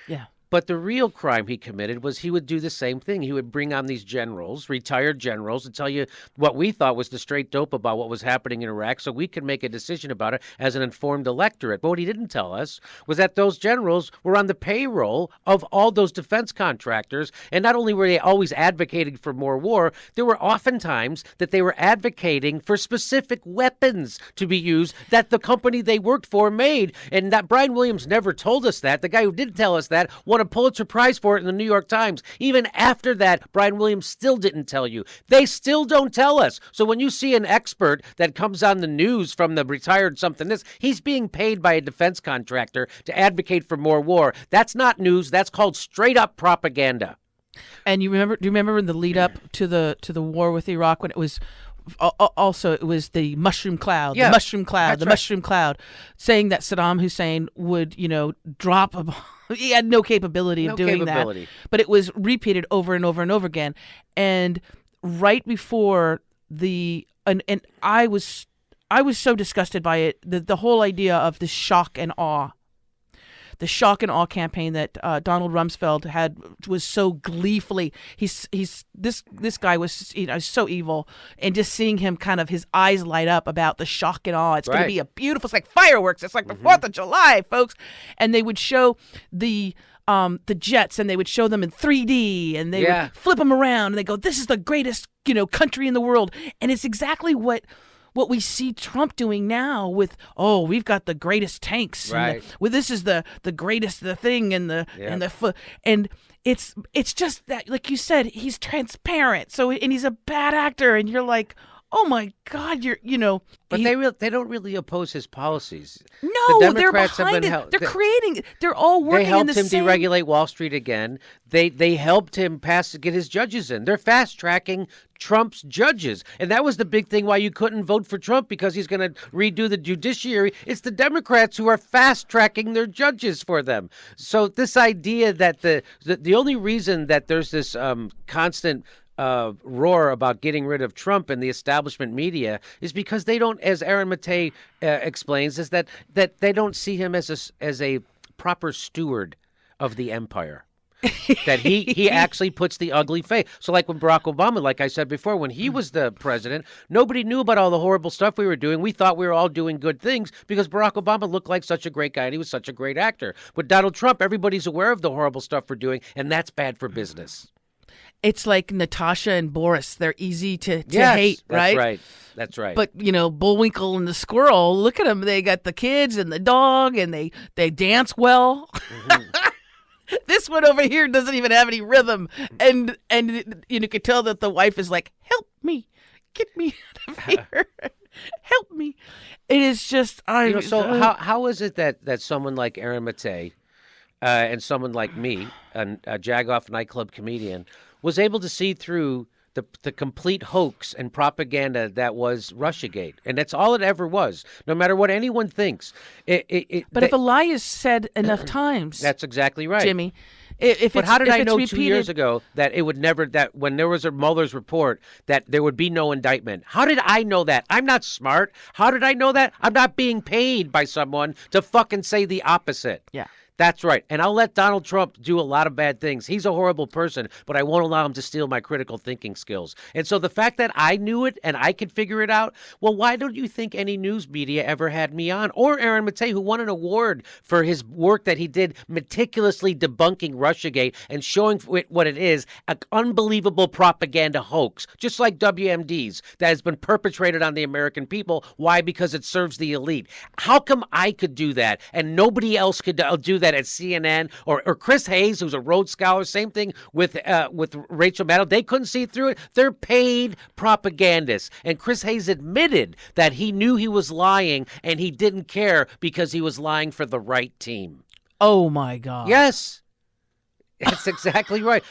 Yeah. But the real crime he committed was he would do the same thing. He would bring on these generals, retired generals, and tell you what we thought was the straight dope about what was happening in Iraq so we could make a decision about it as an informed electorate. But what he didn't tell us was that those generals were on the payroll of all those defense contractors. And not only were they always advocating for more war, there were often times that they were advocating for specific weapons to be used that the company they worked for made. And that Brian Williams never told us that. The guy who did tell us that won a Pulitzer Prize for it in the New York Times. Even after that, Brian Williams still didn't tell you. They still don't tell us. So when you see an expert that comes on the news from the retired something this, he's being paid by a defense contractor to advocate for more war. That's not news. That's called straight up propaganda. And do you remember in the lead up to the war with Iraq when it was also it was the mushroom cloud, yeah, the mushroom cloud, the right. mushroom cloud, saying that Saddam Hussein would, drop a bomb. He had no capability of doing that. But it was repeated over and over and over again. And right before and I was so disgusted by it, the whole idea of the shock and awe. The shock and awe campaign that Donald Rumsfeld had was so gleefully. This guy was so evil, and just seeing him kind of his eyes light up about the shock and awe. It's going to be a beautiful. It's like fireworks. It's like the 4th of July, folks. And they would show the jets, and they would show them in 3D, and they would flip them around, and they go, "This is the greatest country in the world," and it's exactly what we see Trump doing now with, we've got the greatest tanks. Right. This is the greatest thing and it's just that, like you said, he's transparent. So, and he's a bad actor, and you're like, oh my God, But they don't really oppose his policies. No, the they're Democrats behind have been it. They're creating. They're all working in the same. They helped him deregulate Wall Street again. They helped him get his judges in. They're fast tracking Trump's judges, and that was the big thing why you couldn't vote for Trump, because he's going to redo the judiciary. It's the Democrats who are fast tracking their judges for them. So this idea that the only reason that there's this constant roar about getting rid of Trump in the establishment media is because they don't, as Aaron Mattei explains, is that they don't see him as a proper steward of the empire. That he actually puts the ugly face. So like when Barack Obama, like I said before, when he was the president, nobody knew about all the horrible stuff we were doing. We thought we were all doing good things because Barack Obama looked like such a great guy and he was such a great actor. But Donald Trump, everybody's aware of the horrible stuff we're doing, and that's bad for business. It's like Natasha and Boris. They're easy to hate, right? That's right. But, Bullwinkle and the squirrel, look at them. They got the kids and the dog, and they dance well. Mm-hmm. This one over here doesn't even have any rhythm. And you could tell that the wife is like, help me. Get me out of here. Help me. It is just... how is it that someone like Aaron Mattei and someone like me, a Jagoff nightclub comedian, was able to see through the complete hoax and propaganda that was Russiagate? And that's all it ever was, no matter what anyone thinks. If a lie is said enough times... That's exactly right. Jimmy. How did I know repeated... 2 years ago that it would never, that when there was a Mueller's report, that there would be no indictment? How did I know that? I'm not smart. How did I know that? I'm not being paid by someone to fucking say the opposite. Yeah. That's right. And I'll let Donald Trump do a lot of bad things. He's a horrible person, but I won't allow him to steal my critical thinking skills. And so the fact that I knew it and I could figure it out, well, why don't you think any news media ever had me on? Or Aaron Mattei, who won an award for his work that he did meticulously debunking Russiagate and showing what it is, an unbelievable propaganda hoax, just like WMDs that has been perpetrated on the American people. Why? Because it serves the elite. How come I could do that and nobody else could do that at CNN, or Chris Hayes, who's a Rhodes Scholar? Same thing with Rachel Maddow. They couldn't see through it. They're paid propagandists. And Chris Hayes admitted that he knew he was lying and he didn't care because he was lying for the right team. Oh, my God. Yes. That's exactly right.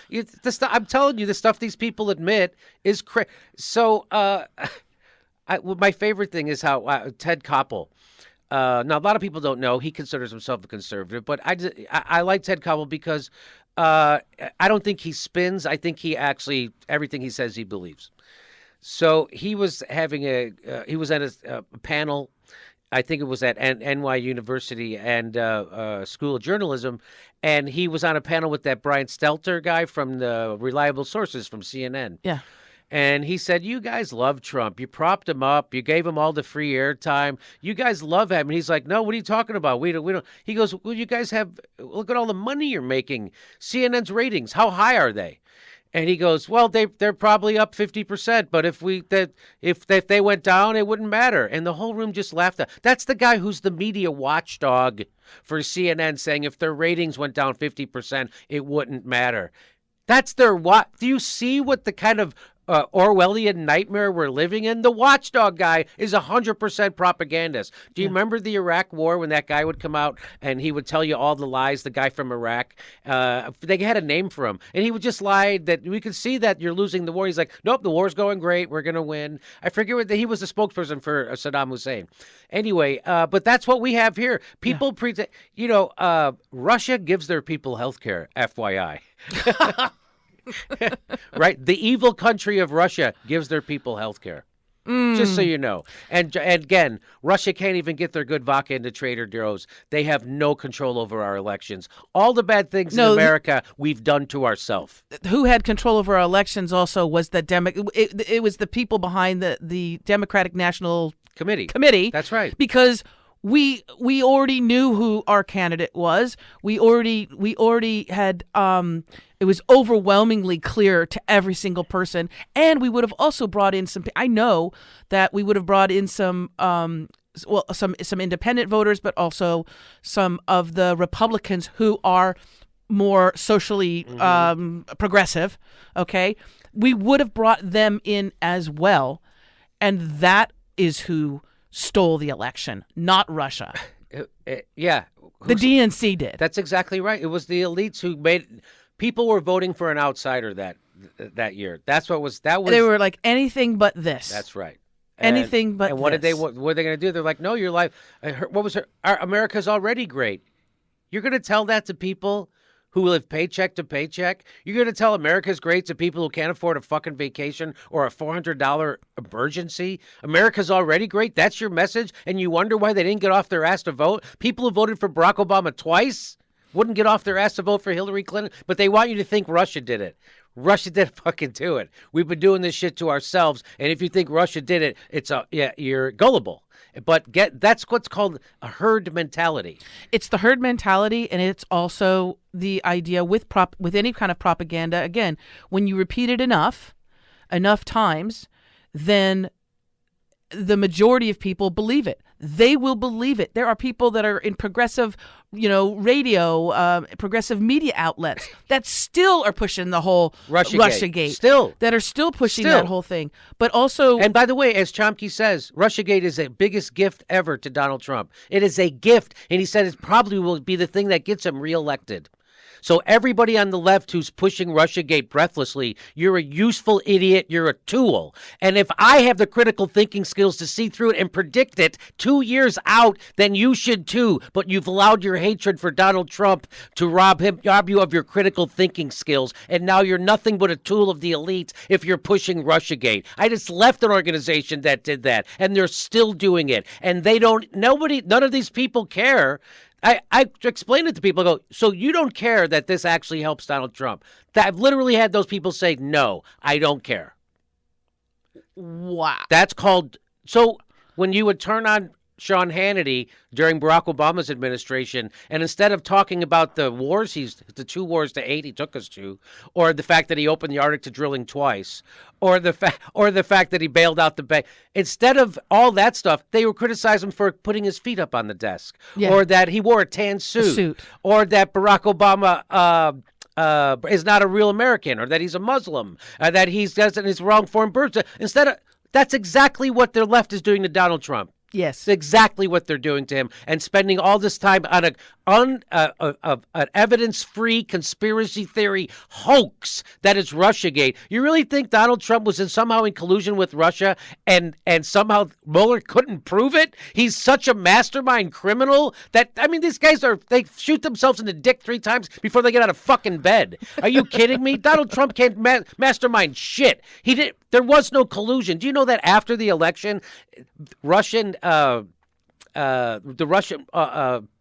I'm telling you, the stuff these people admit is crazy. So my favorite thing is how Ted Koppel, now, a lot of people don't know he considers himself a conservative, but I like Ted Coble because I don't think he spins. I think he actually, everything he says, he believes. So he was having he was at a panel, I think it was at NY University and School of Journalism, and he was on a panel with that Brian Stelter guy from the Reliable Sources from CNN. Yeah. And he said, you guys love Trump. You propped him up. You gave him all the free airtime. You guys love him. And he's like, no, what are you talking about? We don't. He goes, well, you guys look at all the money you're making. CNN's ratings, how high are they? And he goes, well, they're probably up 50%, but if they went down, it wouldn't matter. And the whole room just laughed. That's the guy who's the media watchdog for CNN, saying if their ratings went down 50%, it wouldn't matter. That's their what? Do you see what the kind of Orwellian nightmare we're living in? The watchdog guy is 100% propagandist. Do you remember the Iraq War when that guy would come out and he would tell you all the lies, the guy from Iraq? They had a name for him. And he would just lie that we could see that you're losing the war. He's like, nope, the war's going great. We're going to win. I forget what he was the spokesperson for Saddam Hussein. Anyway, but that's what we have here. People pretend, Russia gives their people health care, FYI. Right? The evil country of Russia gives their people health care. Just so you know. And again, Russia can't even get their good vodka into Trader Joe's. They have no control over our elections. All the bad things in America we've done to ourselves. Who had control over our elections also was it was the people behind the Democratic National Committee. That's right. Because we already knew who our candidate was. We already had it was overwhelmingly clear to every single person, and we would have also brought in some. I know that we would have brought in some independent voters, but also some of the Republicans who are more socially progressive. Okay, we would have brought them in as well, and that is who stole the election, not Russia. Yeah. The DNC did. That's exactly right. It was the elites who made people were voting for an outsider that year. That was they were like anything but this. That's right. Anything but and what this. What were they going to do? They're like, no, your life. America's already great. You're going to tell that to people who live paycheck to paycheck? You're going to tell America's great to people who can't afford a fucking vacation or a $400 emergency? America's already great? That's your message? And you wonder why they didn't get off their ass to vote? People who voted for Barack Obama twice wouldn't get off their ass to vote for Hillary Clinton, but they want you to think Russia did it. Russia didn't fucking do it. We've been doing this shit to ourselves, and if you think Russia did it, you're gullible. But that's what's called a herd mentality. It's the herd mentality, and it's also the idea with any kind of propaganda. Again, when you repeat it enough times, then the majority of people believe it. They will believe it. There are people that are in progressive, radio, progressive media outlets that still are pushing the whole Russiagate. That are still pushing that whole thing. But also, and by the way, as Chomsky says, Russiagate is the biggest gift ever to Donald Trump. It is a gift, and he said it probably will be the thing that gets him reelected. So everybody on the left who's pushing Russiagate breathlessly, you're a useful idiot, you're a tool. And if I have the critical thinking skills to see through it and predict it 2 years out, then you should too. But you've allowed your hatred for Donald Trump to rob you of your critical thinking skills. And now you're nothing but a tool of the elite if you're pushing Russiagate. I just left an organization that did that, and they're still doing it. And none of these people care. I explained it to people. I go, so you don't care that this actually helps Donald Trump? I've literally had those people say, no, I don't care. Wow. That's called, so when you would turn on Sean Hannity during Barack Obama's administration, and instead of talking about the 2 wars to 8 he took us to, or the fact that he opened the Arctic to drilling twice, or the fact that he bailed out the bank, instead of all that stuff, they would criticize him for putting his feet up on the desk, or that he wore a tan suit, or that Barack Obama is not a real American, or that he's a Muslim, that he's wrong foreign birth. That's exactly what the left is doing to Donald Trump. Yes. It's exactly what they're doing to him, and spending all this time on an evidence-free conspiracy theory hoax that is Russiagate. You really think Donald Trump was somehow in collusion with Russia, and somehow Mueller couldn't prove it? He's such a mastermind criminal that, I mean, these guys they shoot themselves in the dick 3 times before they get out of fucking bed. Are you kidding me? Donald Trump can't mastermind shit. There was no collusion. Do you know that after the election, the Russian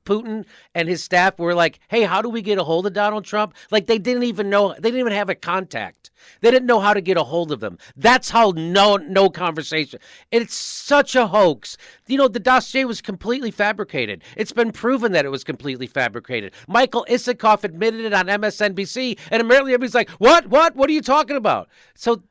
Putin and his staff were like, hey, how do we get a hold of Donald Trump? Like, they didn't even have a contact. They didn't know how to get a hold of him. That's how no conversation. It's such a hoax. You know, the dossier was completely fabricated. It's been proven that it was completely fabricated. Michael Isikoff admitted it on MSNBC, and apparently everybody's like, what? What are you talking about? So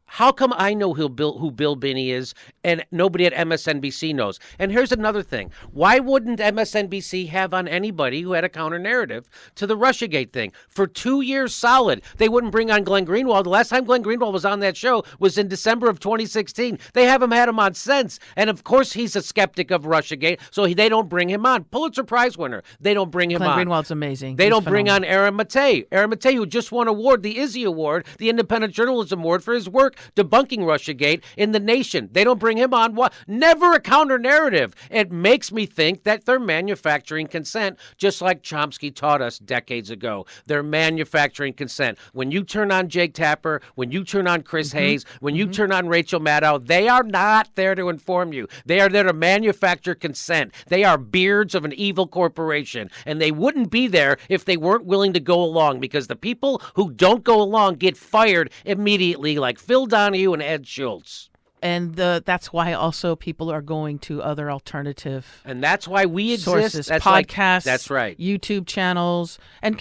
how come I know who Bill Binney is and nobody at MSNBC knows? And here's another thing. Why wouldn't MSNBC have on anybody who had a counter-narrative to the Russiagate thing? For 2 years solid, they wouldn't bring on Glenn Greenwald. The last time Glenn Greenwald was on that show was in December of 2016. They haven't had him on since. And, of course, he's a skeptic of Russiagate, so they don't bring him on. Pulitzer Prize winner. They don't bring him on. Glenn Greenwald's amazing. They don't bring on Aaron Matei. Aaron Matei, who just won an award, the Izzy Award, the Independent Journalism Award, for his work debunking Russiagate in The Nation. They don't bring him on. What? Never a counter-narrative. It makes me think that they're manufacturing consent, just like Chomsky taught us decades ago. They're manufacturing consent. When you turn on Jake Tapper, when you turn on Chris Hayes, when you turn on Rachel Maddow, they are not there to inform you. They are there to manufacture consent. They are beards of an evil corporation, and they wouldn't be there if they weren't willing to go along, because the people who don't go along get fired immediately, like Phil Donahue and Ed Schultz. And that's why also people are going to other alternative, and that's why we exist. Sources, that's podcasts. That's right. YouTube channels, and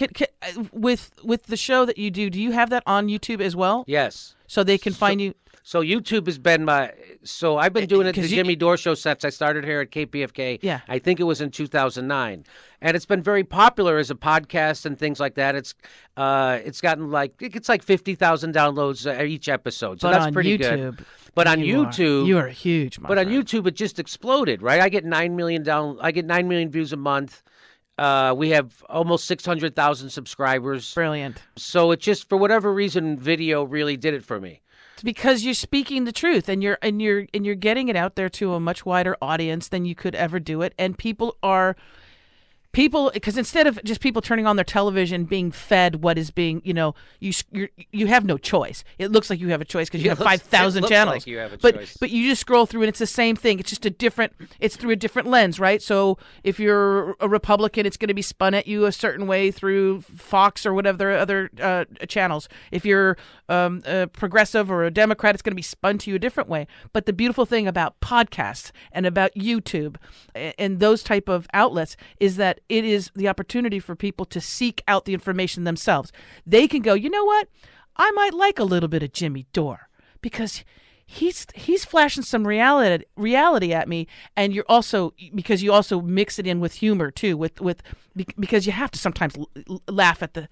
with the show that you do you have that on YouTube as well? Yes. So they can find you. So YouTube has been I've been doing it the Jimmy Dore Show since I started here at KPFK. Yeah. I think it was in 2009. And it's been very popular as a podcast and things like that. It's gotten it's like 50,000 downloads each episode. So but that's on pretty YouTube, good. But on YouTube, you are huge, my friend. on YouTube, it just exploded, right? I get 9 million views a month. We have almost 600,000 subscribers. Brilliant. So it just, for whatever reason, video really did it for me. It's because you're speaking the truth, and you're getting it out there to a much wider audience than you could ever do it. And because instead of just people turning on their television being fed what is being, you have no choice. It looks like you have a choice because you have 5,000 channels. Like you have a choice. But you just scroll through and it's the same thing. It's just it's through a different lens, right? So if you're a Republican, it's going to be spun at you a certain way through Fox or whatever other channels. If you're a progressive or a Democrat, it's going to be spun to you a different way. But the beautiful thing about podcasts and about YouTube and those type of outlets is that it is the opportunity for people to seek out the information themselves. They can go, you know what? I might like a little bit of Jimmy Dore because he's flashing some reality at me, and you also mix it in with humor too, because you have to sometimes laugh at the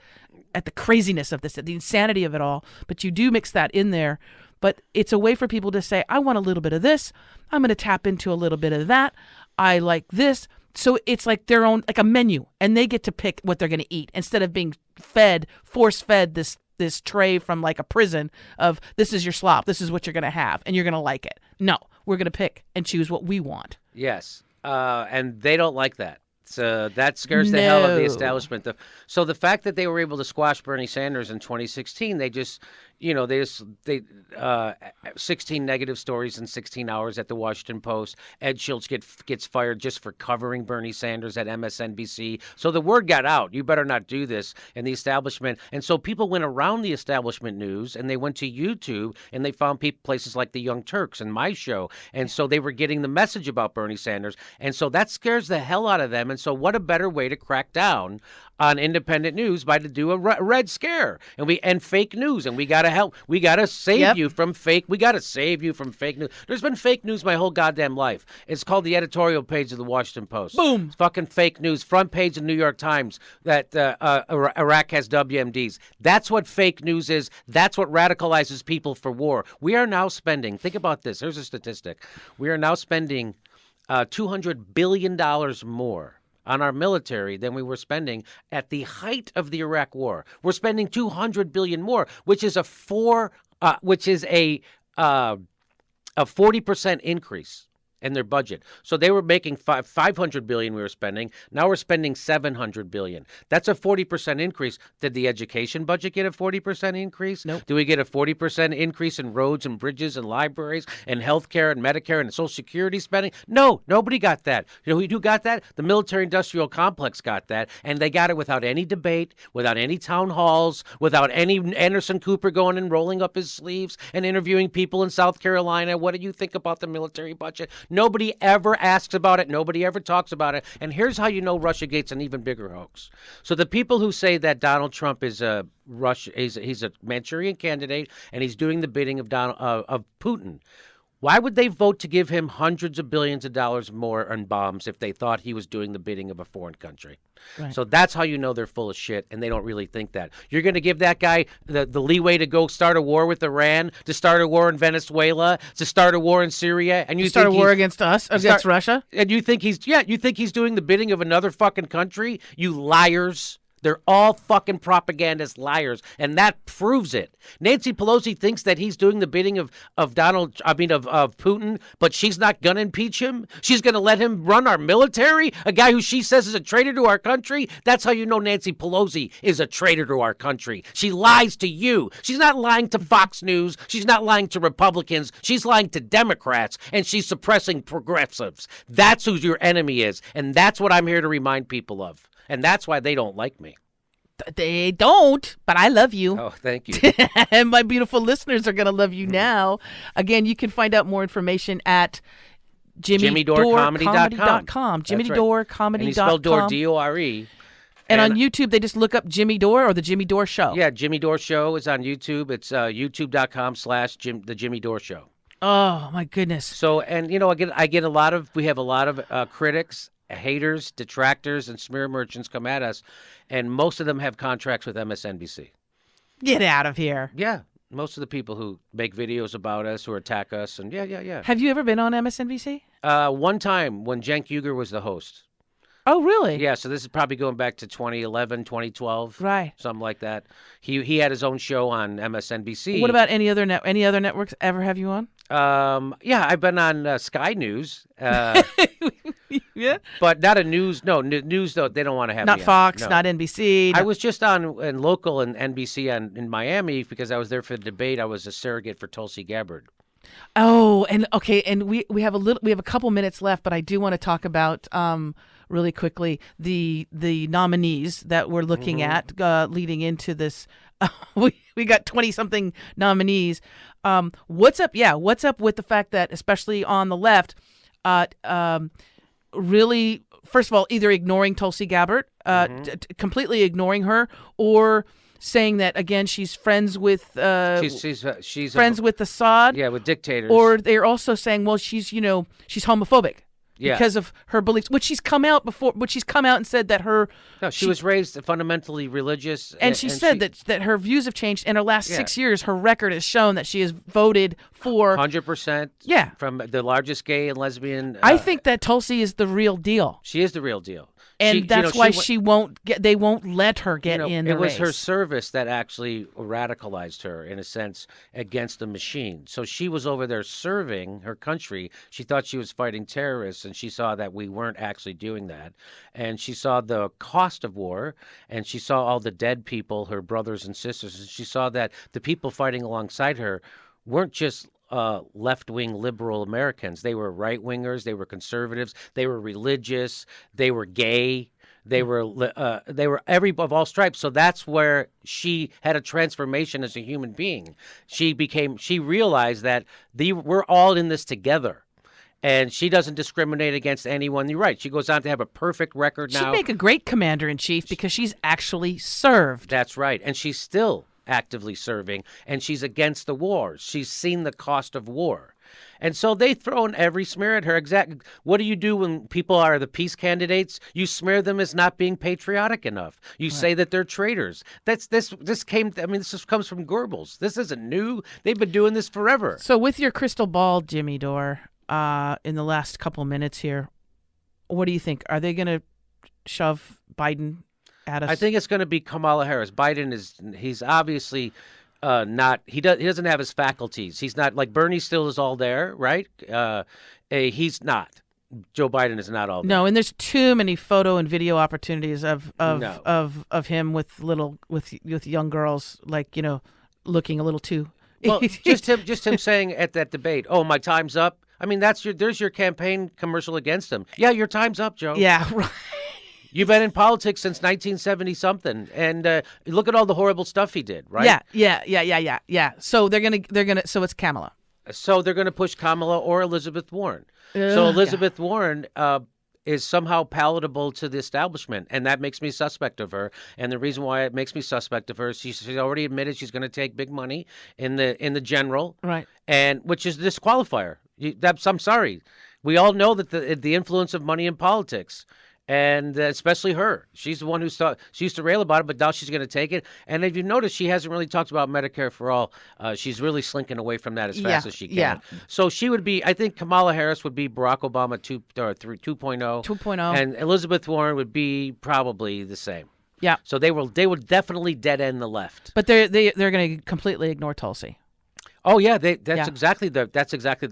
craziness of this, at the insanity of it all. But you do mix that in there. But it's a way for people to say, I want a little bit of this. I'm going to tap into a little bit of that. I like this. So it's like their own, like a menu, and they get to pick what they're going to eat instead of being force-fed this tray from like a prison of this is your slop, this is what you're going to have, and you're going to like it. No, we're going to pick and choose what we want. Yes, and they don't like that. So that scares the hell out of the establishment. So the fact that they were able to squash Bernie Sanders in 2016, they 16 negative stories in 16 hours at the Washington Post. Ed Schultz gets fired just for covering Bernie Sanders at MSNBC. So the word got out. You better not do this in the establishment. And so people went around the establishment news, and they went to YouTube, and they found places like the Young Turks and my show. And so they were getting the message about Bernie Sanders. And so that scares the hell out of them. And so what a better way to crack down on independent news by to do a Red Scare and fake news, and we got to help. We got to save you from fake. We got to save you from fake news. There's been fake news my whole goddamn life. It's called the editorial page of the Washington Post. Boom. It's fucking fake news. Front page of the New York Times that Iraq has WMDs. That's what fake news is. That's what radicalizes people for war. We are now spending. Think about this. Here's a statistic. We are now spending $200 billion more on our military than we were spending at the height of the Iraq War. We're spending $200 billion more, which is a 40% increase in their budget. So they were making $500 billion we were spending. Now we're spending $700 billion. That's a 40% increase. Did the education budget get a 40% increase? Nope. Do we get a 40% increase in roads and bridges and libraries and healthcare and Medicare and Social Security spending? No, nobody got that. You know who got that? The military-industrial complex got that, and they got it without any debate, without any town halls, without any Anderson Cooper going and rolling up his sleeves and interviewing people in South Carolina. What do you think about the military budget? Nobody ever asks about it. Nobody ever talks about it. And here's how you know Russiagate's an even bigger hoax. So the people who say that Donald Trump is he's a Manchurian candidate and he's doing the bidding of Putin. Why would they vote to give him hundreds of billions of dollars more on bombs if they thought he was doing the bidding of a foreign country? Right. So that's how you know they're full of shit, and they don't really think that. You're going to give that guy the leeway to go start a war with Iran, to start a war in Venezuela, to start a war in Syria, and you start a war against us, against Russia? And you think he's doing the bidding of another fucking country? You liars. They're all fucking propagandist liars, and that proves it. Nancy Pelosi thinks that he's doing the bidding of Putin, but she's not going to impeach him. She's going to let him run our military, a guy who she says is a traitor to our country. That's how you know Nancy Pelosi is a traitor to our country. She lies to you. She's not lying to Fox News. She's not lying to Republicans. She's lying to Democrats, and she's suppressing progressives. That's who your enemy is, and that's what I'm here to remind people of. And that's why they don't like me. They don't, but I love you. Oh, thank you. And my beautiful listeners are going to love you now. Again, you can find out more information at JimmyDoreComedy.com. JimmyDoreComedy.com. And he spelled Dore, D-O-R-E. And on YouTube, they just look up Jimmy Dore or The Jimmy Dore Show. Yeah, Jimmy Dore Show is on YouTube. It's youtube.com/The Jimmy Dore Show. Oh, my goodness. So, and, we have a lot of critics, haters, detractors, and smear merchants come at us, and most of them have contracts with MSNBC. Get out of here. Yeah, most of the people who make videos about us or attack us, and yeah. Have you ever been on MSNBC? One time when Cenk Uygur was the host. Oh, really? Yeah, so this is probably going back to 2011, 2012. Right. Something like that. He had his own show on MSNBC. What about any other networks ever have you on? Yeah, I've been on Sky News. Yeah. But not a news. No, news, though, they don't want to have not me Fox, on. No. not NBC. I was just on local and NBC in Miami because I was there for the debate. I was a surrogate for Tulsi Gabbard. Oh, and okay, and we have a couple minutes left, but I do want to talk about really quickly the nominees that we're looking at leading into this. We got 20-something nominees. What's up? Yeah, what's up with the fact that, especially on the left, really, first of all, either ignoring Tulsi Gabbard, completely ignoring her, or saying that again she's friends with she's friends with Assad, with dictators, or they're also saying, well, she's homophobic. Yeah. Because of her beliefs, which she's come out and said that she was raised fundamentally religious, and she said that her views have changed. In her last 6 years, her record has shown that she has voted for 100%. Yeah, from the largest gay and lesbian. I think that Tulsi is the real deal. She is the real deal. And that's why they won't let her get in the race. It was her service that actually radicalized her, in a sense, against the machine. So she was over there serving her country. She thought she was fighting terrorists, and she saw that we weren't actually doing that. And she saw the cost of war, and she saw all the dead people, her brothers and sisters, and she saw that the people fighting alongside her weren't just left-wing liberal Americans. They were right-wingers. They were conservatives. They were religious. They were gay. They were of all stripes. So that's where she had a transformation as a human being. She realized that we're all in this together. And she doesn't discriminate against anyone. You're right. She goes on to have a perfect record now. She'd make a great commander-in-chief because she's actually served. That's right. And she's still actively serving, and she's against the wars. She's seen the cost of war. And so they throw in every smear at her. What do you do when people are the peace candidates? You smear them as not being patriotic enough. You say that they're traitors. This comes from Goebbels. This isn't new. They've been doing this forever. So with your crystal ball, Jimmy Dore, in the last couple minutes here, what do you think? Are they going to shove Biden at us? I think it's going to be Kamala Harris. He's obviously not. He doesn't have his faculties. He's not like Bernie. Still is all there, right? He's not. Joe Biden is not all there. No, and there's too many photo and video opportunities of him with young girls, like, looking a little too. Well, just him saying at that debate, "Oh, my time's up." I mean, there's your campaign commercial against him. Yeah, your time's up, Joe. Yeah, right. You've been in politics since 1970 something, and look at all the horrible stuff he did, right? Yeah. So they're gonna. So it's Kamala. So they're gonna push Kamala or Elizabeth Warren. So Elizabeth Warren is somehow palatable to the establishment, and that makes me suspect of her. And the reason why it makes me suspect of her is she's already admitted she's going to take big money in the general, right? And which is a disqualifier. I'm sorry. We all know that the influence of money in politics. And especially her. She's the one she used to rail about it, but now she's going to take it. And if you notice, she hasn't really talked about Medicare for all. She's really slinking away from that as fast as she can. Yeah. So she would be, I think Kamala Harris would be Barack Obama 2.0. 2.0. And Elizabeth Warren would be probably the same. Yeah. So they will definitely dead end the left. But they're going to completely ignore Tulsi. Oh yeah, that's exactly the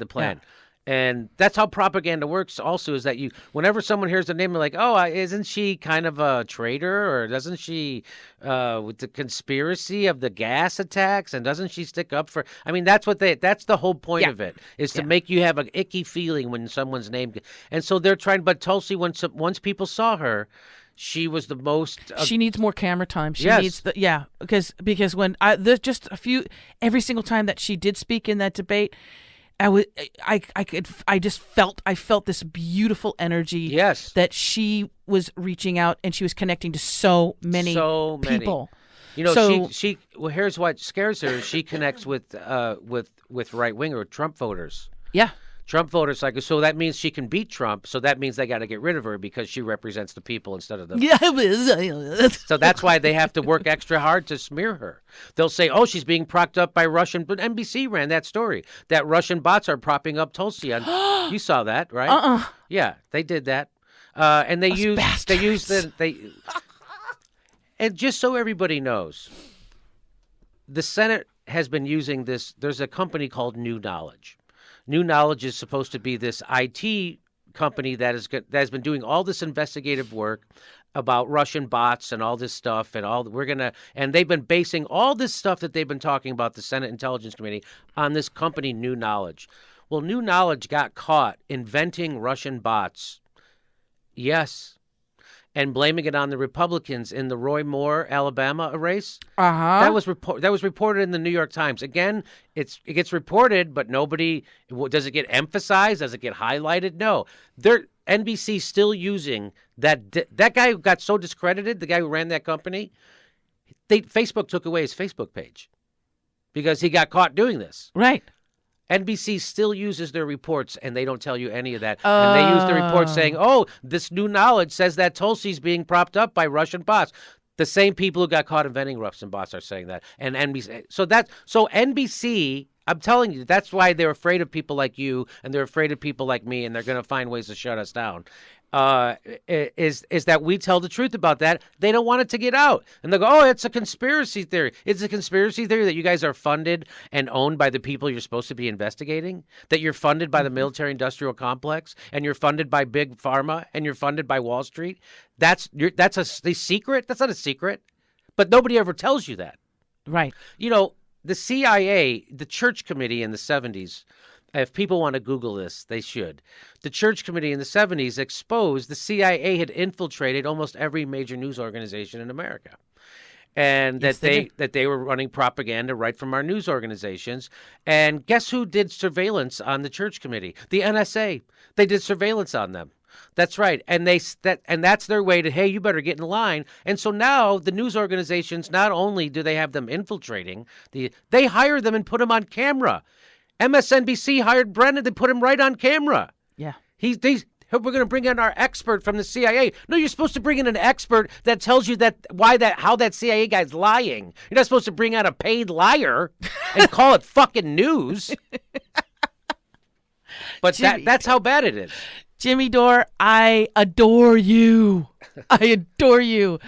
plan. Yeah. And that's how propaganda works also, is that whenever someone hears the name, they're like, oh, isn't she kind of a traitor? Or doesn't she, with the conspiracy of the gas attacks? And doesn't she stick up for, I mean, that's the whole point of it, is to make you have an icky feeling when someone's name. And so they're trying, but Tulsi, once people saw her, she was the most. She needs more camera time. She needs because when there's just every single time that she did speak in that debate, I felt this beautiful energy. Yes. That she was reaching out and she was connecting to so many people. Well, here's what scares her. She connects with right wing or Trump voters. Yeah. Trump voters, so that means she can beat Trump. So that means they got to get rid of her because she represents the people instead of them. Yeah. So that's why they have to work extra hard to smear her. They'll say, "Oh, she's being propped up by Russian." But NBC ran that story that Russian bots are propping up Tulsi. You saw that, right? Yeah, they did that, and they used. And just so everybody knows, the Senate has been using this. There's a company called New Knowledge. New Knowledge is supposed to be this IT company that has been doing all this investigative work about Russian bots and all this stuff, and they've been basing all this stuff that they've been talking about, the Senate Intelligence Committee, on this company New Knowledge. Well, New Knowledge got caught inventing Russian bots. Yes. And blaming it on the Republicans in the Roy Moore, Alabama race. That was reported in the New York Times. Again, it gets reported, but nobody does it get emphasized? Does it get highlighted? No. NBC still using that guy who got so discredited, the guy who ran that company. Facebook took away his Facebook page because he got caught doing this. Right. NBC still uses their reports, and they don't tell you any of that. And they use the report saying, "Oh, this New Knowledge says that Tulsi's being propped up by Russian bots." The same people who got caught inventing Russian bots are saying that. And NBC, so NBC, I'm telling you, that's why they're afraid of people like you, and they're afraid of people like me, and they're going to find ways to shut us down. Is that we tell the truth about that. They don't want it to get out. And they'll go, "Oh, it's a conspiracy theory." It's a conspiracy theory that you guys are funded and owned by the people you're supposed to be investigating, that you're funded by the military-industrial complex, and you're funded by Big Pharma, and you're funded by Wall Street. That's a secret? That's not a secret. But nobody ever tells you that. Right. The CIA, the Church Committee in the 70s, if people want to Google this, they should. The Church Committee in the 70s exposed the CIA had infiltrated almost every major news organization in America. and Yes, that they were running propaganda right from our news organizations. And guess who did surveillance on the church committee? The NSA. They did surveillance on them. That's right. And that's their way to, hey, you better get in line. And so now the news organizations, not only do they have them infiltrating, they hire them and put them on camera. MSNBC hired Brennan. They put him right on camera. Yeah. We're going to bring in our expert from the CIA. No, you're supposed to bring in an expert that tells you how that CIA guy's lying. You're not supposed to bring out a paid liar and call it fucking news. But that's how bad it is. Jimmy Dore, I adore you. I adore you.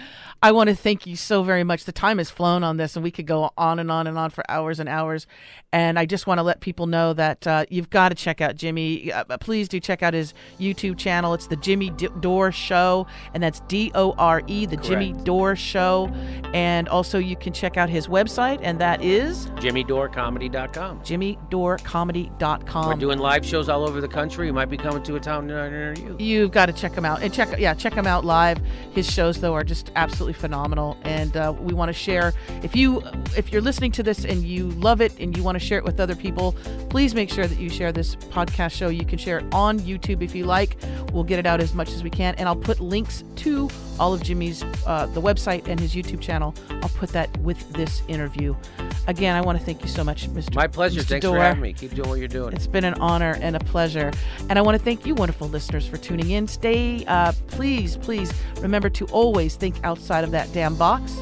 I want to thank you so very much. The time has flown on this, and we could go on and on and on for hours and hours. And I just want to let people know that you've got to check out Jimmy. Please do check out his YouTube channel. It's the Jimmy Dore Show, and that's Dore, the Correct. Jimmy Dore Show. And also you can check out his website, and that is JimmyDoreComedy.com. JimmyDoreComedy.com. We're doing live shows all over the country. You might be coming to a town near you. You've got to check him out, and check him out live. His shows, though, are just absolutely phenomenal, and we want to share. If you're listening to this and you love it and you want to share it with other people, please make sure that you share this podcast show. You can share it on YouTube if you like. We'll get it out as much as we can, and I'll put links to all of Jimmy's the website and his YouTube channel. I'll put that with this interview. Again, I want to thank you so much, Mr. My pleasure. Mr. Thanks Dore. for having me. Keep doing what you're doing. It's been an honor and a pleasure. And I want to thank you, wonderful listeners, for tuning in. Please remember to always think outside of that damn box.